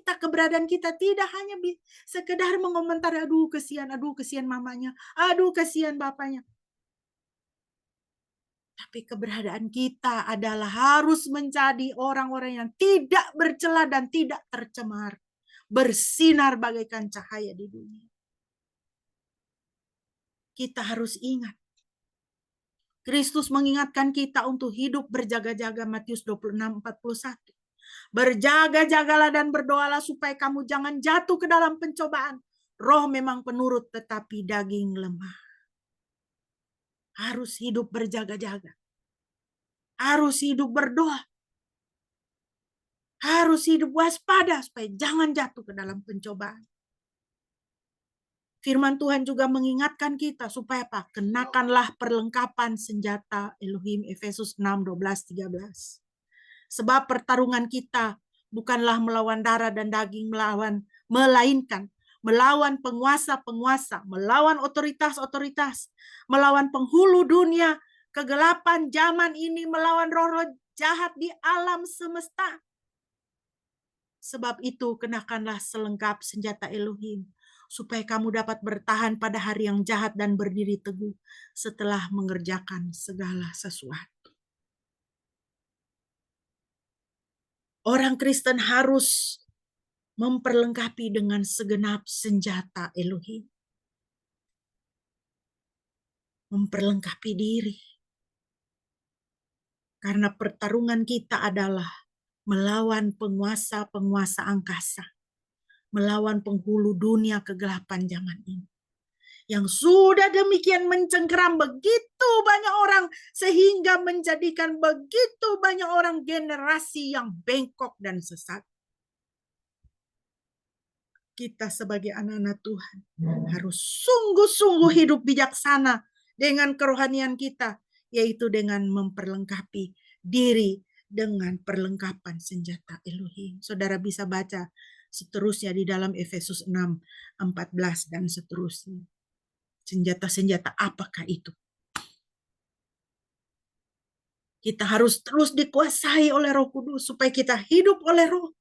Keberadaan kita tidak hanya sekedar mengomentari, aduh kasihan mamanya, aduh kasihan bapaknya. Tapi keberadaan kita adalah harus menjadi orang-orang yang tidak bercela dan tidak tercemar. Bersinar bagaikan cahaya di dunia. Kita harus ingat. Kristus mengingatkan kita untuk hidup berjaga-jaga, Matius 26:41. Berjaga-jagalah dan berdoalah supaya kamu jangan jatuh ke dalam pencobaan. Roh memang penurut tetapi daging lemah. Harus hidup berjaga-jaga. Harus hidup berdoa. Harus hidup waspada supaya jangan jatuh ke dalam pencobaan. Firman Tuhan juga mengingatkan kita supaya apa? Kenakanlah perlengkapan senjata Elohim, Efesus 6:12-13. Sebab pertarungan kita bukanlah melawan darah dan daging, melainkan melawan penguasa-penguasa, melawan otoritas-otoritas, melawan penghulu dunia, kegelapan zaman ini, melawan roh-roh jahat di alam semesta. Sebab itu kenakanlah selengkap senjata Elohim, supaya kamu dapat bertahan pada hari yang jahat dan berdiri teguh setelah mengerjakan segala sesuatu. Orang Kristen harus memperlengkapi dengan segenap senjata Elohim. Memperlengkapi diri. Karena pertarungan kita adalah melawan penguasa-penguasa angkasa. Melawan penghulu dunia kegelapan zaman ini. Yang sudah demikian mencengkeram begitu banyak orang, sehingga menjadikan begitu banyak orang generasi yang bengkok dan sesat. Kita sebagai anak-anak Tuhan harus sungguh-sungguh hidup bijaksana dengan kerohanian kita, yaitu dengan memperlengkapi diri dengan perlengkapan senjata Elohim. Saudara bisa baca seterusnya di dalam Efesus 6:14 dan seterusnya. Senjata-senjata apakah itu? Kita harus terus dikuasai oleh Roh Kudus supaya kita hidup oleh Roh.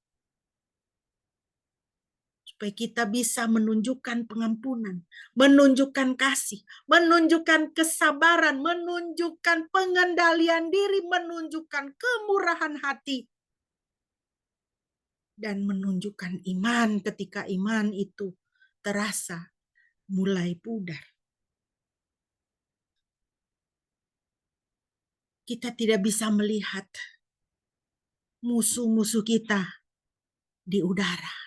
Supaya kita bisa menunjukkan pengampunan, menunjukkan kasih, menunjukkan kesabaran, menunjukkan pengendalian diri, menunjukkan kemurahan hati, dan menunjukkan iman ketika iman itu terasa mulai pudar. Kita tidak bisa melihat musuh-musuh kita di udara.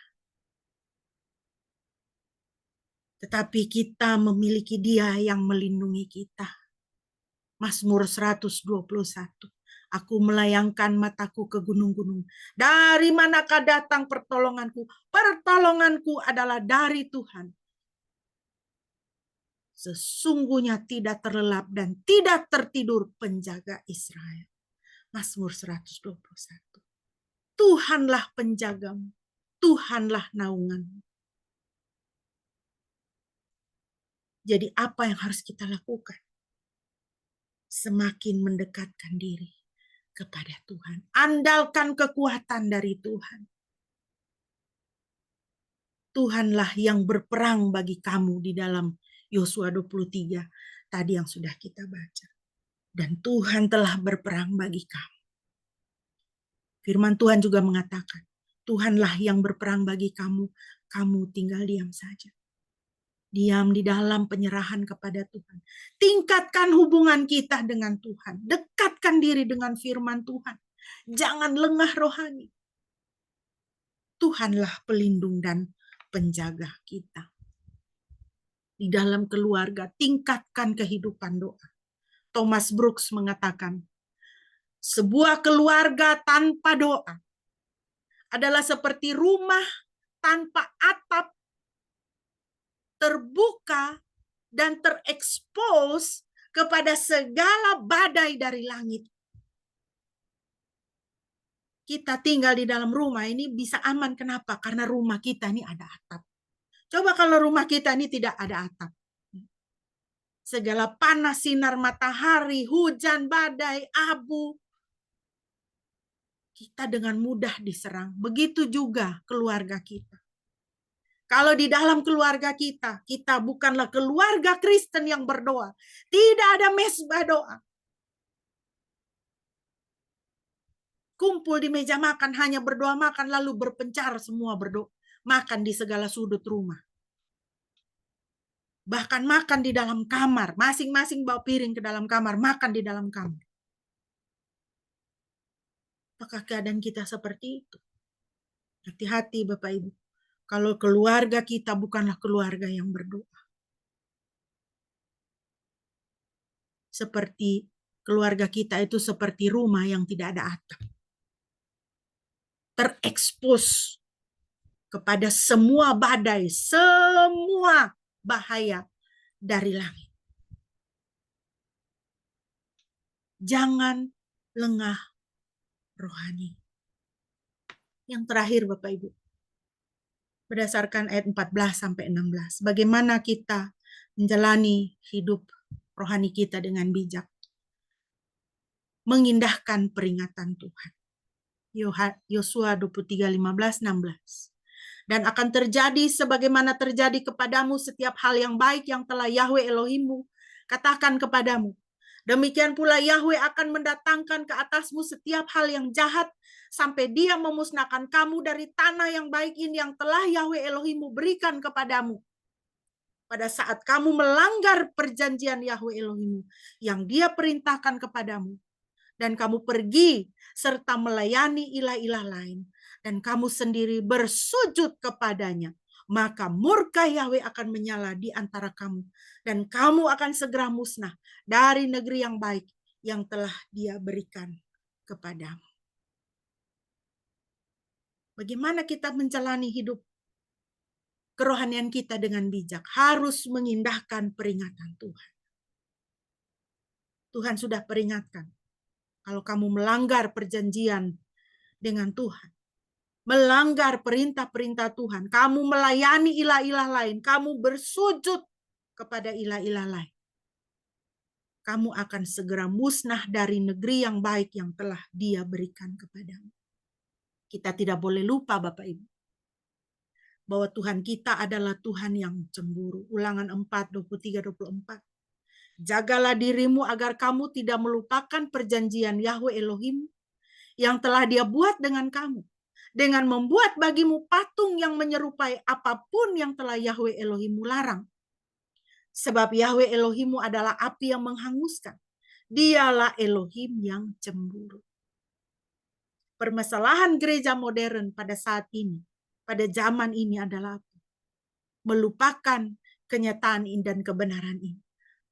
Tetapi kita memiliki Dia yang melindungi kita. Mazmur 121. Aku melayangkan mataku ke gunung-gunung. Dari manakah datang pertolonganku? Pertolonganku adalah dari Tuhan. Sesungguhnya tidak terlelap dan tidak tertidur penjaga Israel. Mazmur 121. Tuhanlah penjagamu. Tuhanlah naunganmu. Jadi apa yang harus kita lakukan? Semakin mendekatkan diri kepada Tuhan. Andalkan kekuatan dari Tuhan. Tuhanlah yang berperang bagi kamu di dalam Yosua 23 tadi yang sudah kita baca. Dan Tuhan telah berperang bagi kamu. Firman Tuhan juga mengatakan, Tuhanlah yang berperang bagi kamu, kamu tinggal diam saja. Diam di dalam penyerahan kepada Tuhan. Tingkatkan hubungan kita dengan Tuhan. Dekatkan diri dengan firman Tuhan. Jangan lengah rohani. Tuhanlah pelindung dan penjaga kita. Di dalam keluarga, tingkatkan kehidupan doa. Thomas Brooks mengatakan, sebuah keluarga tanpa doa adalah seperti rumah tanpa atap, terbuka dan terekspos kepada segala badai dari langit. Kita tinggal di dalam rumah ini bisa aman. Kenapa? Karena rumah kita ini ada atap. Coba kalau rumah kita ini tidak ada atap. Segala panas sinar matahari, hujan, badai, abu, kita dengan mudah diserang. Begitu juga keluarga kita. Kalau di dalam keluarga kita, kita bukanlah keluarga Kristen yang berdoa. Tidak ada mesbah doa. kumpul di meja makan, hanya berdoa makan, lalu berpencar semua berdoa. Makan di segala sudut rumah. Bahkan makan di dalam kamar. Masing-masing bawa piring ke dalam kamar, makan di dalam kamar. Apakah keadaan kita seperti itu? Hati-hati Bapak Ibu. Kalau keluarga kita bukanlah keluarga yang berdoa. Seperti keluarga kita itu seperti rumah yang tidak ada atap. Terekspos kepada semua badai, semua bahaya dari langit. Jangan lengah rohani. Yang terakhir Bapak Ibu, berdasarkan ayat 14-16, bagaimana kita menjalani hidup rohani kita dengan bijak. Mengindahkan peringatan Tuhan. Yosua 23:15-16. Dan akan terjadi sebagaimana terjadi kepadamu setiap hal yang baik yang telah Yahweh Elohimmu katakan kepadamu. Demikian pula Yahweh akan mendatangkan ke atasmu setiap hal yang jahat sampai Dia memusnahkan kamu dari tanah yang baik ini yang telah Yahweh Elohimmu berikan kepadamu. Pada saat kamu melanggar perjanjian Yahweh Elohimmu yang Dia perintahkan kepadamu, dan kamu pergi serta melayani ilah-ilah lain, dan kamu sendiri bersujud kepadanya, maka murka Yahweh akan menyala di antara kamu, dan kamu akan segera musnah dari negeri yang baik yang telah Dia berikan kepadamu. Bagaimana kita menjalani hidup kerohanian kita dengan bijak? Harus mengindahkan peringatan Tuhan. Tuhan sudah peringatkan. Kalau kamu melanggar perjanjian dengan Tuhan, melanggar perintah-perintah Tuhan, kamu melayani ilah-ilah lain, kamu bersujud kepada ilah-ilah lain, kamu akan segera musnah dari negeri yang baik yang telah Dia berikan kepadamu. Kita tidak boleh lupa Bapak Ibu, bahwa Tuhan kita adalah Tuhan yang cemburu. Ulangan 4:23-24. Jagalah dirimu agar kamu tidak melupakan perjanjian Yahweh Elohim yang telah Dia buat dengan kamu, dengan membuat bagimu patung yang menyerupai apapun yang telah Yahweh Elohimmu larang. Sebab Yahweh Elohimmu adalah api yang menghanguskan. Dialah Elohim yang cemburu. Permasalahan gereja modern pada saat ini, pada zaman ini adalah melupakan kenyataan ini dan kebenaran ini.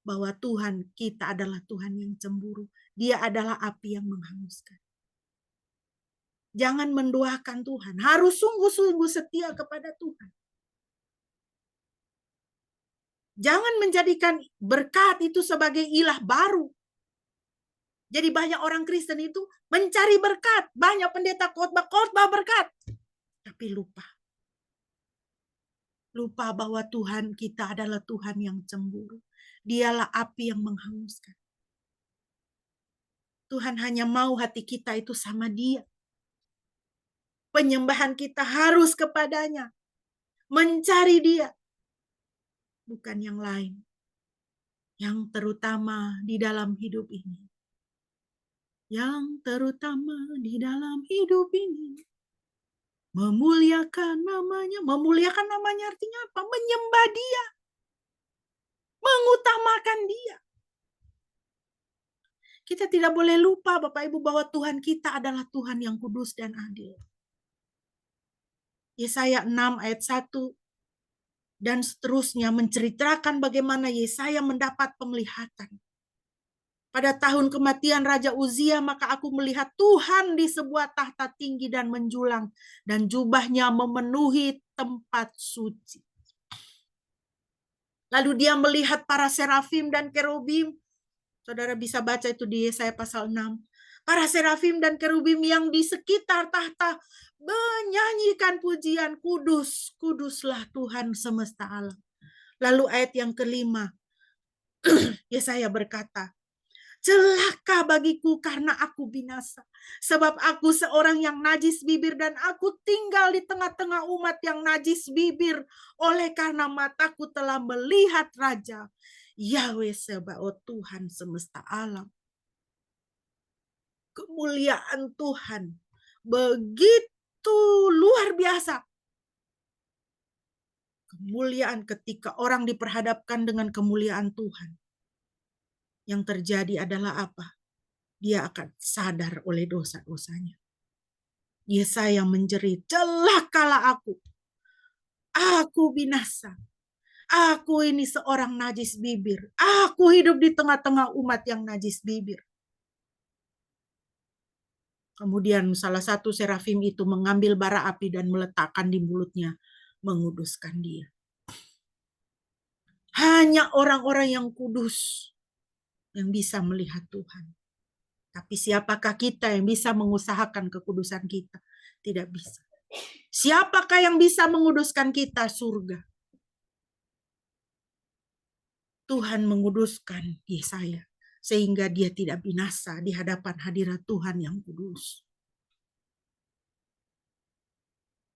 Bahwa Tuhan kita adalah Tuhan yang cemburu. Dia adalah api yang menghanguskan. Jangan menduakan Tuhan. Harus sungguh-sungguh setia kepada Tuhan. Jangan menjadikan berkat itu sebagai ilah baru. Jadi banyak orang Kristen itu mencari berkat. Banyak pendeta khotbah berkat. Tapi lupa. Lupa bahwa Tuhan kita adalah Tuhan yang cemburu. Dialah api yang menghanguskan. Tuhan hanya mau hati kita itu sama Dia. Penyembahan kita harus kepadanya. Mencari Dia. Bukan yang lain. Yang terutama di dalam hidup ini. Yang terutama di dalam hidup ini. Memuliakan namanya. Memuliakan namanya artinya apa? Menyembah Dia. Mengutamakan Dia. Kita tidak boleh lupa Bapak Ibu bahwa Tuhan kita adalah Tuhan yang kudus dan adil. Yesaya 6 ayat 1 dan seterusnya menceritakan bagaimana Yesaya mendapat penglihatan. Pada tahun kematian Raja Uzia, maka aku melihat Tuhan di sebuah tahta tinggi dan menjulang, dan jubahnya memenuhi tempat suci. Lalu dia melihat para serafim dan kerubim. Saudara bisa baca itu di Yesaya pasal 6. Para serafim dan kerubim yang di sekitar tahta menyanyikan pujian, kudus, kuduslah Tuhan semesta alam. Lalu ayat yang kelima, Yesaya berkata, celaka bagiku karena aku binasa. Sebab aku seorang yang najis bibir dan aku tinggal di tengah-tengah umat yang najis bibir. Oleh karena mataku telah melihat Raja Yahweh Sebaot, Tuhan semesta alam. kemuliaan Tuhan begitu luar biasa. Kemuliaan ketika orang diperhadapkan dengan kemuliaan Tuhan. Yang terjadi adalah apa? Dia akan sadar oleh dosa-dosanya. Yesaya menjerit, celakalah aku. Aku binasa. Aku ini seorang najis bibir. Aku hidup di tengah-tengah umat yang najis bibir. Kemudian salah satu serafim itu mengambil bara api dan meletakkan di mulutnya, menguduskan dia. Hanya orang-orang yang kudus yang bisa melihat Tuhan. Tapi siapakah kita yang bisa mengusahakan kekudusan kita? Tidak bisa. Siapakah yang bisa menguduskan kita? Surga. Tuhan menguduskan Yesaya sehingga dia tidak binasa di hadapan hadirat Tuhan yang kudus.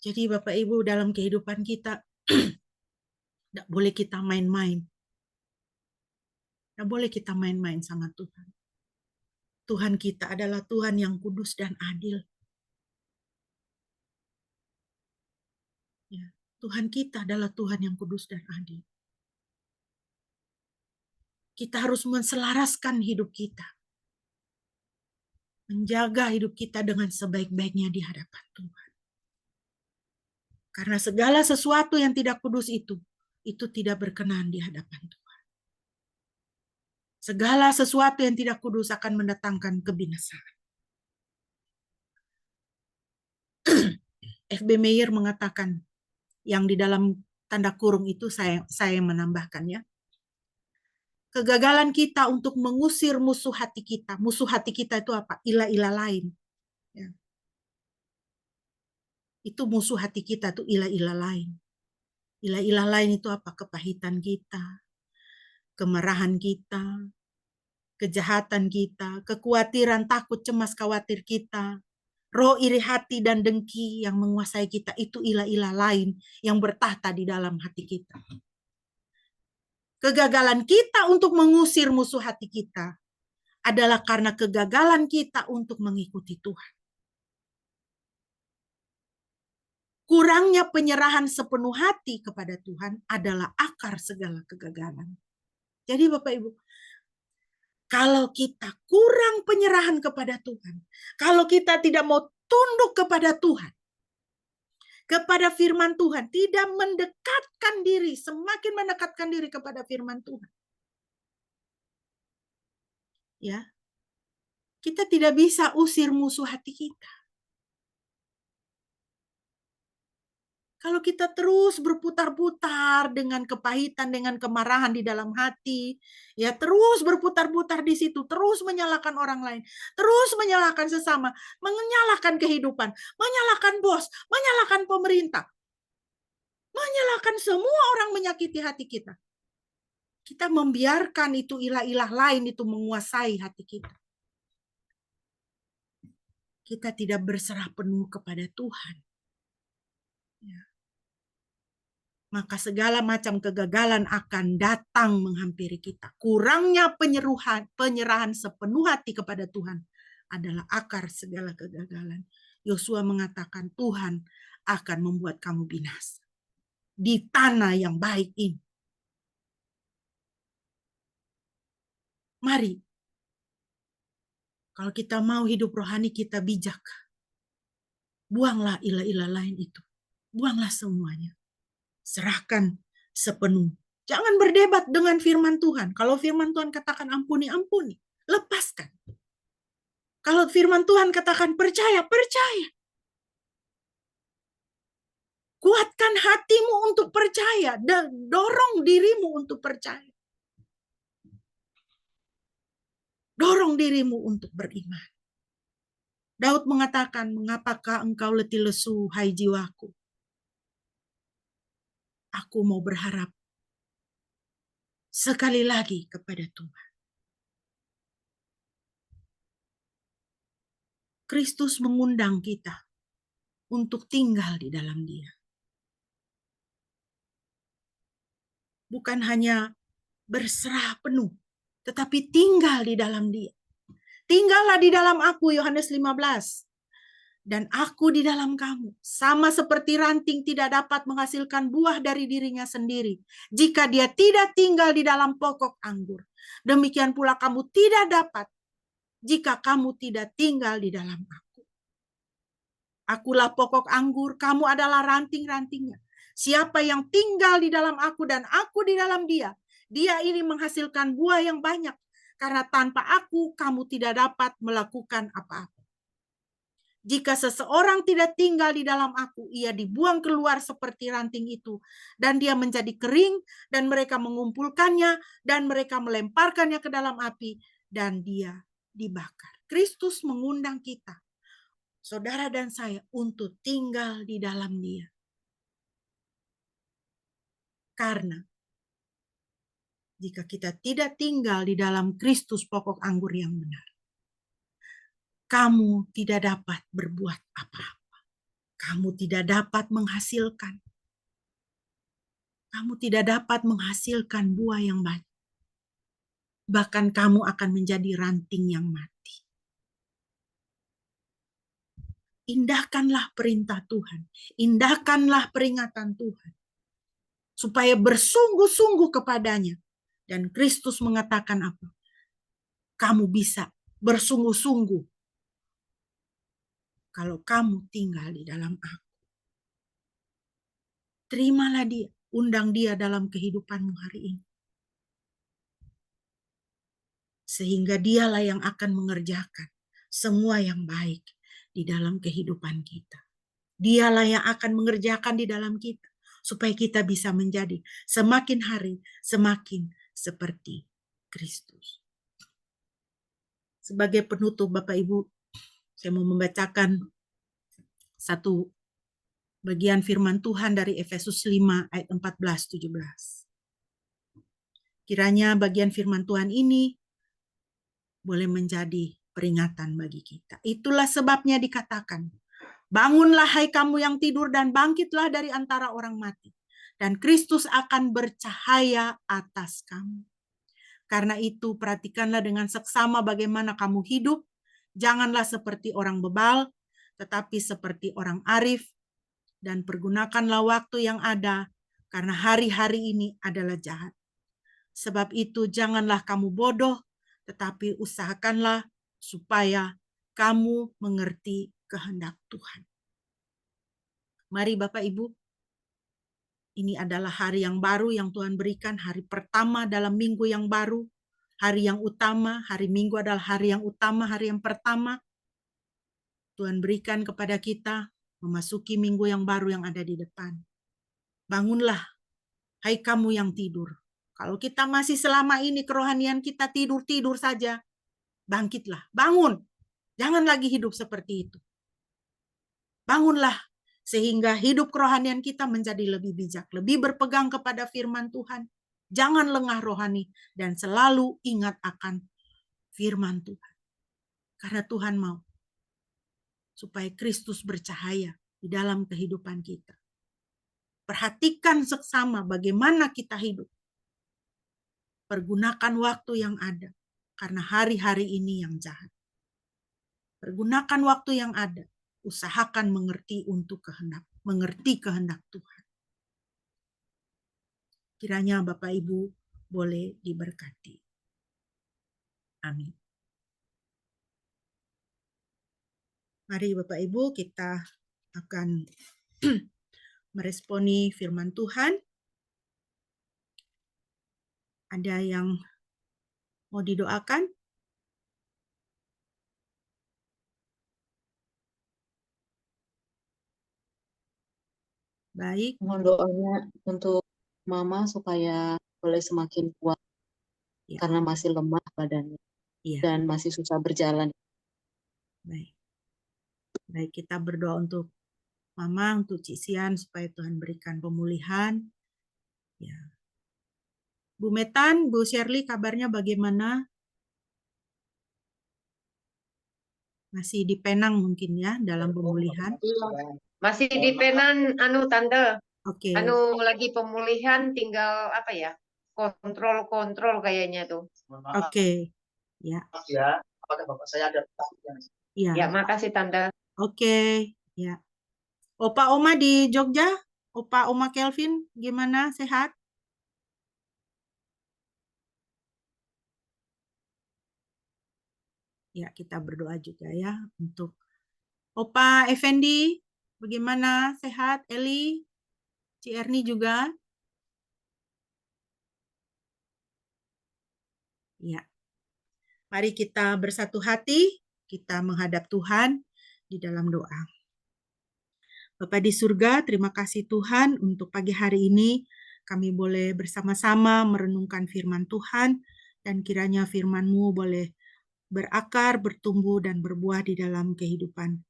Jadi Bapak Ibu, dalam kehidupan kita tidak boleh kita main-main. Tidak boleh kita main-main sama Tuhan. Tuhan kita adalah Tuhan yang kudus dan adil. Ya, Tuhan kita adalah Tuhan yang kudus dan adil. Kita harus menselaraskan hidup kita. Menjaga hidup kita dengan sebaik-baiknya di hadapan Tuhan. Karena segala sesuatu yang tidak kudus itu tidak berkenan di hadapan Tuhan. Segala sesuatu yang tidak kudus akan mendatangkan kebinasaan. F.B. Meyer mengatakan, yang di dalam tanda kurung itu saya menambahkannya. Kegagalan kita untuk mengusir musuh hati kita. Musuh hati kita itu apa? Ilah-ilah lain. Ya. Itu musuh hati kita, itu ilah-ilah lain. Ilah-ilah lain itu apa? Kepahitan kita, kemarahan kita, kejahatan kita, kekhawatiran, takut, cemas, khawatir kita, roh iri hati dan dengki yang menguasai kita, itu ilah-ilah lain yang bertahta di dalam hati kita. Kegagalan kita untuk mengusir musuh hati kita adalah karena kegagalan kita untuk mengikuti Tuhan. Kurangnya penyerahan sepenuh hati kepada Tuhan adalah akar segala kegagalan. Jadi Bapak Ibu, kalau kita kurang penyerahan kepada Tuhan, kalau kita tidak mau tunduk kepada Tuhan, kepada firman Tuhan, tidak mendekatkan diri, semakin mendekatkan diri kepada firman Tuhan. Ya. Kita tidak bisa usir musuh hati kita. Kalau kita terus berputar-putar dengan kepahitan, dengan kemarahan di dalam hati, ya terus berputar-putar di situ, terus menyalahkan orang lain, terus menyalahkan sesama, menyalahkan kehidupan, menyalahkan bos, menyalahkan pemerintah, menyalahkan semua orang menyakiti hati kita. Kita membiarkan itu ilah-ilah lain itu menguasai hati kita. Kita tidak berserah penuh kepada Tuhan. Ya. Maka segala macam kegagalan akan datang menghampiri kita. Kurangnya penyerahan sepenuh hati kepada Tuhan adalah akar segala kegagalan. Yosua mengatakan Tuhan akan membuat kamu binasa di tanah yang baik ini. Mari, kalau kita mau hidup rohani kita bijak, buanglah ilah-ilah lain itu. Buanglah semuanya. Serahkan sepenuh. Jangan berdebat dengan firman Tuhan. Kalau firman Tuhan katakan ampuni, ampuni. Lepaskan. Kalau firman Tuhan katakan percaya, percaya. Kuatkan hatimu untuk percaya. Dan dorong dirimu untuk percaya. Dorong dirimu untuk beriman. Daud mengatakan, mengapakah engkau letih lesu, hai jiwaku? Aku mau berharap sekali lagi kepada Tuhan. Kristus mengundang kita untuk tinggal di dalam Dia. Bukan hanya berserah penuh, tetapi tinggal di dalam Dia. Tinggallah di dalam aku, Yohanes 15. Dan aku di dalam kamu. Sama seperti ranting tidak dapat menghasilkan buah dari dirinya sendiri jika dia tidak tinggal di dalam pokok anggur. Demikian pula kamu tidak dapat jika kamu tidak tinggal di dalam aku. Akulah pokok anggur, kamu adalah ranting-rantingnya. Siapa yang tinggal di dalam aku dan aku di dalam dia, dia ini menghasilkan buah yang banyak. Karena tanpa aku, kamu tidak dapat melakukan apa-apa. Jika seseorang tidak tinggal di dalam aku, ia dibuang keluar seperti ranting itu. Dan dia menjadi kering, dan mereka mengumpulkannya, dan mereka melemparkannya ke dalam api, dan dia dibakar. Kristus mengundang kita, saudara dan saya, untuk tinggal di dalam dia. Karena jika kita tidak tinggal di dalam Kristus pokok anggur yang benar, kamu tidak dapat berbuat apa-apa. Kamu tidak dapat menghasilkan. Kamu tidak dapat menghasilkan buah yang banyak. Bahkan kamu akan menjadi ranting yang mati. Indahkanlah perintah Tuhan. Indahkanlah peringatan Tuhan. Supaya bersungguh-sungguh kepadanya. Dan Kristus mengatakan apa? Kamu bisa bersungguh-sungguh kalau kamu tinggal di dalam aku. Terimalah dia, undang dia dalam kehidupanmu hari ini. Sehingga dialah yang akan mengerjakan semua yang baik di dalam kehidupan kita. Dialah yang akan mengerjakan di dalam kita. Supaya kita bisa menjadi semakin hari semakin seperti Kristus. Sebagai penutup Bapak Ibu, saya mau membacakan satu bagian firman Tuhan dari Efesus 5 ayat 14-17. Kiranya bagian firman Tuhan ini boleh menjadi peringatan bagi kita. Itulah sebabnya dikatakan, bangunlah hai kamu yang tidur dan bangkitlah dari antara orang mati. Dan Kristus akan bercahaya atas kamu. Karena itu perhatikanlah dengan seksama bagaimana kamu hidup. Janganlah seperti orang bebal, tetapi seperti orang arif. Dan pergunakanlah waktu yang ada, karena hari-hari ini adalah jahat. Sebab itu janganlah kamu bodoh, tetapi usahakanlah supaya kamu mengerti kehendak Tuhan. Mari Bapak Ibu, ini adalah hari yang baru yang Tuhan berikan, hari pertama dalam minggu yang baru, hari yang utama, hari Minggu adalah hari yang utama, hari yang pertama. Tuhan berikan kepada kita memasuki minggu yang baru yang ada di depan. Bangunlah, hai kamu yang tidur. Kalau kita masih selama ini kerohanian kita tidur-tidur saja, bangkitlah, bangun. Jangan lagi hidup seperti itu. Bangunlah, sehingga hidup kerohanian kita menjadi lebih bijak, lebih berpegang kepada firman Tuhan. Jangan lengah rohani, dan selalu ingat akan firman Tuhan. Karena Tuhan mau supaya Kristus bercahaya di dalam kehidupan kita. Perhatikan seksama bagaimana kita hidup. Pergunakan waktu yang ada, karena hari-hari ini yang jahat. Pergunakan waktu yang ada, usahakan mengerti kehendak Tuhan. Kiranya Bapak Ibu boleh diberkati. Amin. Mari Bapak Ibu kita akan meresponi firman Tuhan. Ada yang mau didoakan? Baik. Mohon doanya untuk Mama supaya boleh semakin kuat Ya. karena masih lemah badannya dan masih susah berjalan. Baik. Baik, kita berdoa untuk Mama, untuk Cik Sian supaya Tuhan berikan pemulihan. Ya. Bu Metan, Bu Shirley kabarnya bagaimana? Masih di Penang mungkin ya dalam pemulihan? Masih di Penang, Tante. Oke. Lagi pemulihan, tinggal apa ya? Kontrol kayaknya tuh. Oke. Ya. apakah Bapak saya ada pertanyaan? Ya, Ya, makasih Tante. oke. Ya. Opa Oma di Jogja, Opa Oma Kelvin, gimana? Sehat? Ya, kita berdoa juga ya untuk Opa Effendi, bagaimana? Sehat? Eli, Ci Erni juga? Ya. Mari kita bersatu hati, kita menghadap Tuhan di dalam doa. Bapa di surga, terima kasih Tuhan untuk pagi hari ini kami boleh bersama-sama merenungkan firman Tuhan dan kiranya firman-Mu boleh berakar, bertumbuh, dan berbuah di dalam kehidupan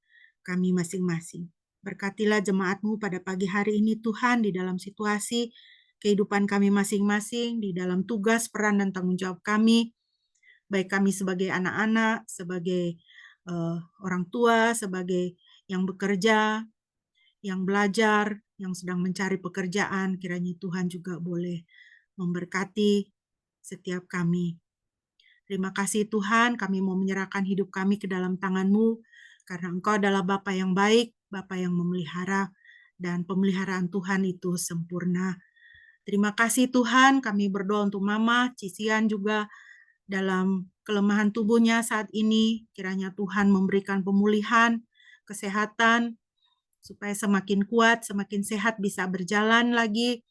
kami masing-masing. Berkatilah jemaat-Mu pada pagi hari ini Tuhan di dalam situasi kehidupan kami masing-masing, di dalam tugas, peran, dan tanggung jawab kami, baik kami sebagai anak-anak, sebagai orang tua, sebagai yang bekerja, yang belajar, yang sedang mencari pekerjaan, kiranya Tuhan juga boleh memberkati setiap kami. Terima kasih Tuhan, kami mau menyerahkan hidup kami ke dalam tangan-Mu, karena Engkau adalah Bapa yang baik, Bapa yang memelihara, dan pemeliharaan Tuhan itu sempurna. Terima kasih Tuhan, kami berdoa untuk Mama, Cisian juga dalam kelemahan tubuhnya saat ini, kiranya Tuhan memberikan pemulihan, kesehatan, supaya semakin kuat, semakin sehat, bisa berjalan lagi,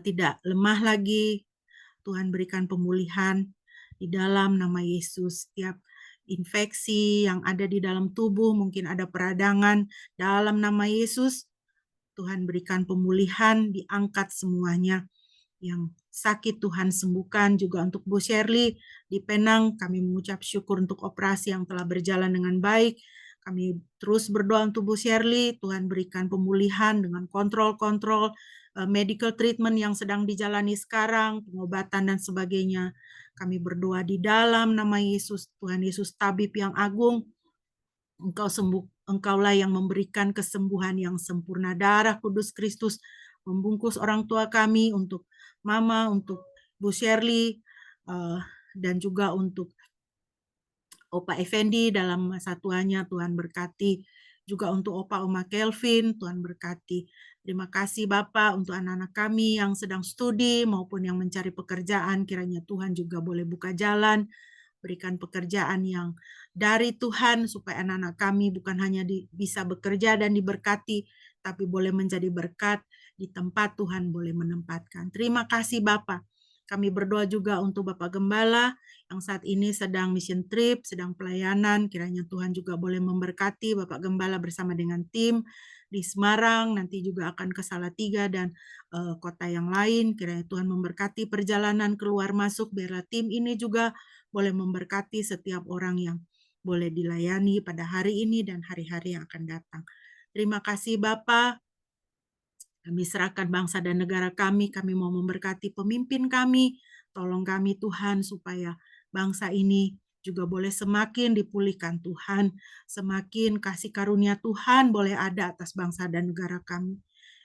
tidak lemah lagi. Tuhan berikan pemulihan di dalam nama Yesus. Setiap infeksi yang ada di dalam tubuh, mungkin ada peradangan, dalam nama Yesus, Tuhan berikan pemulihan, diangkat semuanya. Yang sakit Tuhan sembuhkan. Juga untuk Bu Shirley di Penang, kami mengucap syukur untuk operasi yang telah berjalan dengan baik. Kami terus berdoa untuk Bu Shirley, Tuhan berikan pemulihan dengan kontrol-kontrol medical treatment yang sedang dijalani sekarang, pengobatan dan sebagainya. Kami berdoa di dalam nama Yesus, Tuhan Yesus tabib yang agung, Engkau sembuh, Engkaulah yang memberikan kesembuhan yang sempurna. Darah kudus Kristus membungkus orang tua kami, untuk Mama, untuk Bu Shirley, dan juga untuk Opa Effendi dalam masa tuanya. Tuhan berkati. Juga untuk Opa Oma Kelvin, Tuhan berkati. Terima kasih Bapak untuk anak-anak kami yang sedang studi maupun yang mencari pekerjaan. Kiranya Tuhan juga boleh buka jalan, berikan pekerjaan yang dari Tuhan, supaya anak-anak kami bukan hanya bisa bekerja dan diberkati, tapi boleh menjadi berkat di tempat Tuhan boleh menempatkan. Terima kasih Bapak. Kami berdoa juga untuk Bapak Gembala yang saat ini sedang mission trip, sedang pelayanan. Kiranya Tuhan juga boleh memberkati Bapak Gembala bersama dengan tim di Semarang, nanti juga akan ke Salatiga dan kota yang lain. Kiranya Tuhan memberkati perjalanan keluar masuk, biarlah tim ini juga boleh memberkati setiap orang yang boleh dilayani pada hari ini dan hari-hari yang akan datang. Terima kasih Bapak. Kami serahkan bangsa dan negara kami mau memberkati pemimpin kami. Tolong kami Tuhan supaya bangsa ini juga boleh semakin dipulihkan Tuhan. Semakin kasih karunia Tuhan boleh ada atas bangsa dan negara kami.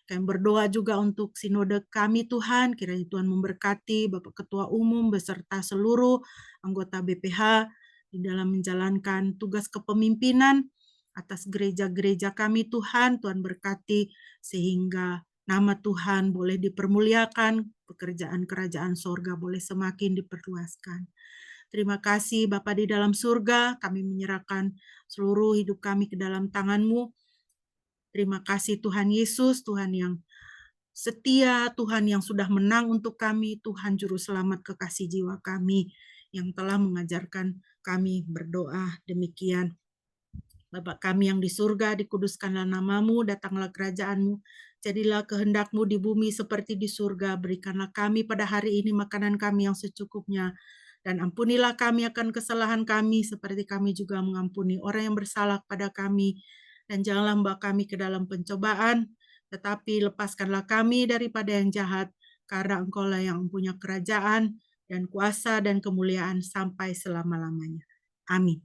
Kami berdoa juga untuk sinode kami Tuhan, kiranya Tuhan memberkati Bapak Ketua Umum beserta seluruh anggota BPH di dalam menjalankan tugas kepemimpinan atas gereja-gereja kami Tuhan. Tuhan berkati sehingga nama Tuhan boleh dipermuliakan, pekerjaan kerajaan sorga boleh semakin diperluaskan. Terima kasih Bapa di dalam surga, kami menyerahkan seluruh hidup kami ke dalam tangan-Mu. Terima kasih Tuhan Yesus, Tuhan yang setia, Tuhan yang sudah menang untuk kami, Tuhan Juru Selamat kekasih jiwa kami, yang telah mengajarkan kami berdoa demikian. Bapa kami yang di surga, dikuduskanlah nama-Mu, datanglah kerajaan-Mu, jadilah kehendak-Mu di bumi seperti di surga. Berikanlah kami pada hari ini makanan kami yang secukupnya, dan ampunilah kami akan kesalahan kami, seperti kami juga mengampuni orang yang bersalah pada kami. Dan janganlah membawa kami ke dalam pencobaan, tetapi lepaskanlah kami daripada yang jahat, karena Engkau-lah yang mempunyai kerajaan dan kuasa dan kemuliaan sampai selama-lamanya. Amin.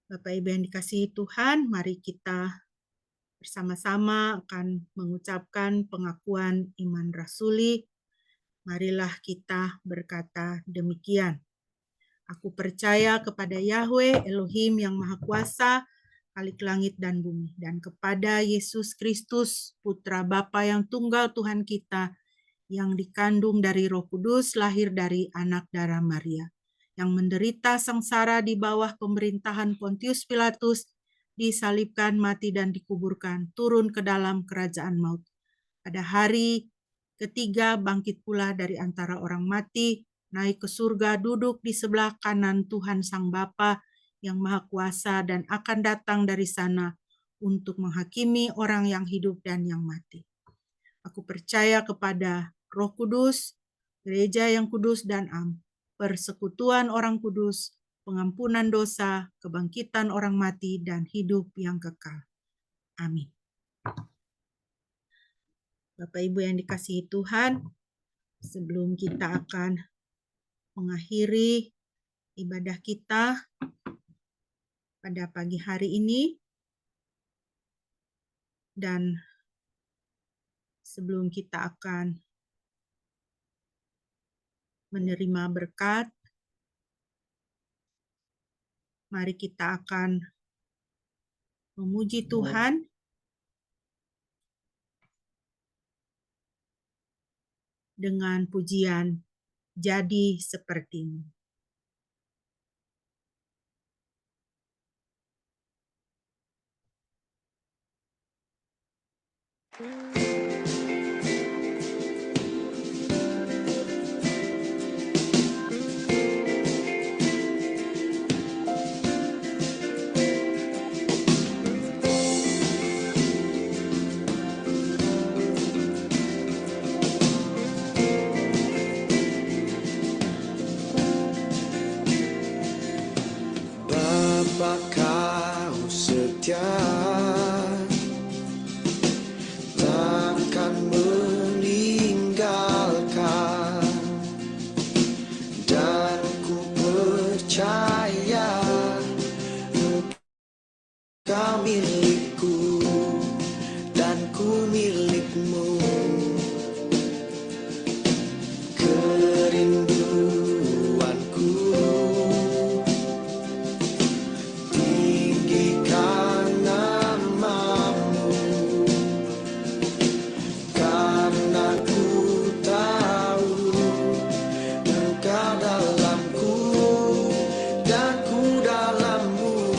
Bapak Ibu yang dikasihi Tuhan, mari kita bersama-sama akan mengucapkan pengakuan iman rasuli. Marilah kita berkata demikian. Aku percaya kepada Yahweh Elohim yang Maha Kuasa, Khalik langit dan bumi, dan kepada Yesus Kristus, Putra Bapa yang tunggal Tuhan kita, yang dikandung dari Roh Kudus, lahir dari anak darah Maria, yang menderita sengsara di bawah pemerintahan Pontius Pilatus, disalibkan, mati dan dikuburkan, turun ke dalam kerajaan maut. Pada hari ketiga bangkit pula dari antara orang mati, naik ke surga, duduk di sebelah kanan Tuhan Sang Bapa yang Maha Kuasa, dan akan datang dari sana untuk menghakimi orang yang hidup dan yang mati. Aku percaya kepada Roh Kudus, gereja yang kudus dan am, persekutuan orang kudus, pengampunan dosa, kebangkitan orang mati, dan hidup yang kekal. Amin. Bapak Ibu yang dikasihi Tuhan, sebelum kita akan mengakhiri ibadah kita pada pagi hari ini, dan sebelum kita akan menerima berkat, mari kita akan memuji Tuhan dengan pujian Jadi Sepertimu. Bapa, Kau setia, takkan meninggalkan, dan ku percaya Engkau milikku dan ku milikmu. Kerinduanku tinggikan namamu, karena ku tahu Engkau dalamku dan ku dalammu.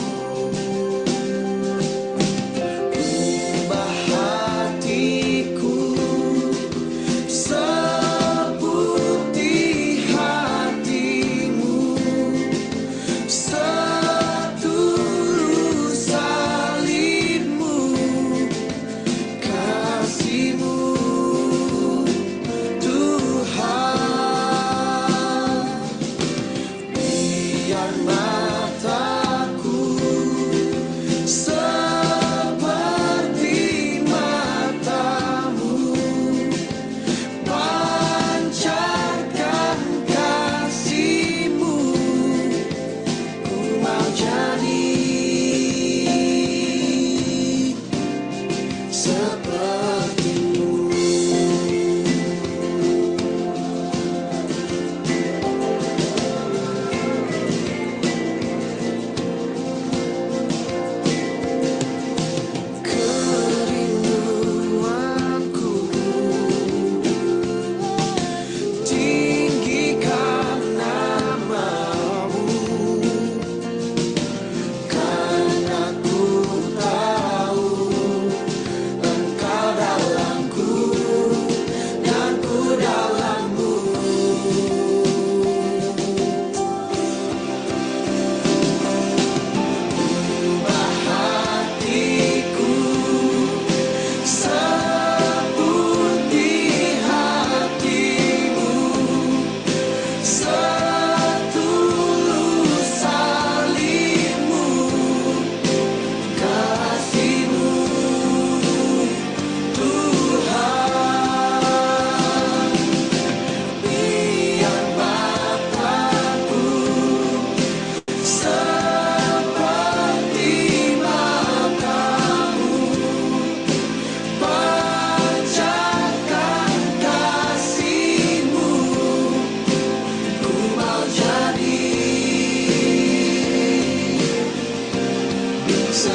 Ubah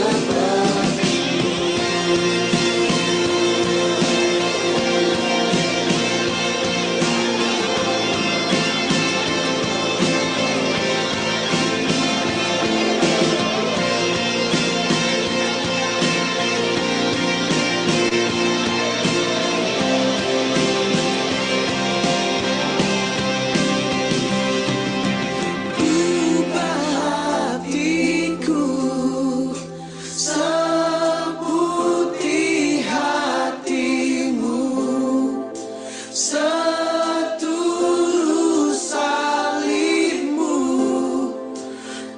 hatiku seputih hatimu, setulus salibmu,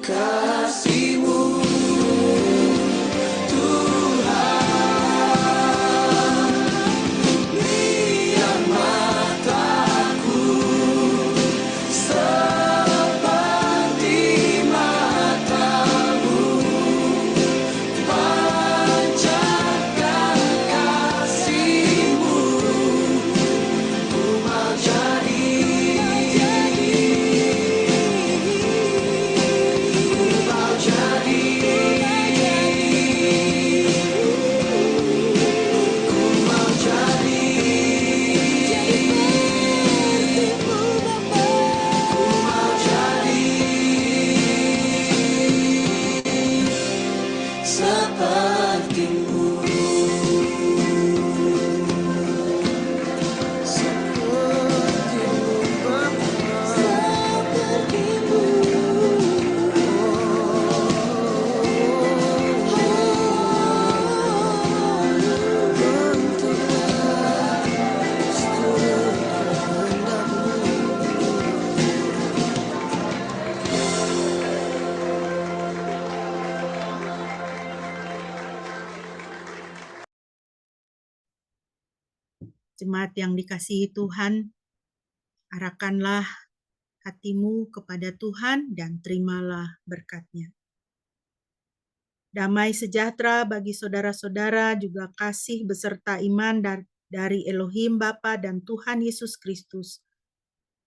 kasihmu Tuhan. Biar mataku seperti matamu, pancarkan kasihmu, ku mau jadi, ku mau jadi, ku mau jadi, ku mau jadi sepertimu, sepertimu Bapa, sepertimu. Bentuklah seturut kehendakmu. Jemaat yang dikasihi Tuhan, arahkanlah hatimu kepada Tuhan dan terimalah berkat-Nya. Damai sejahtera bagi saudara-saudara, juga kasih beserta iman dari Elohim Bapa dan Tuhan Yesus Kristus.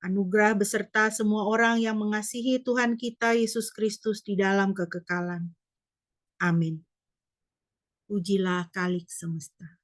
Anugerah beserta semua orang yang mengasihi Tuhan kita Yesus Kristus di dalam kekekalan. Amin. Pujilah Khalik semesta.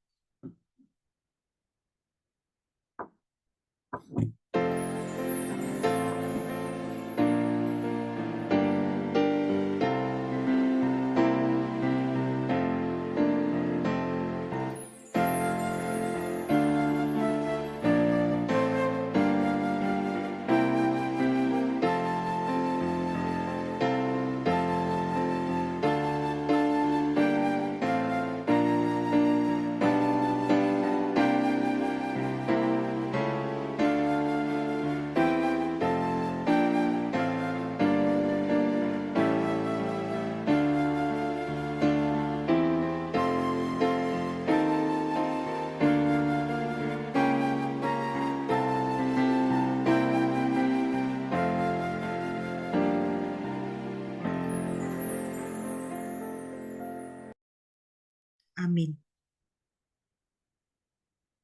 Amin.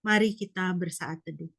Mari kita bersaat teduh.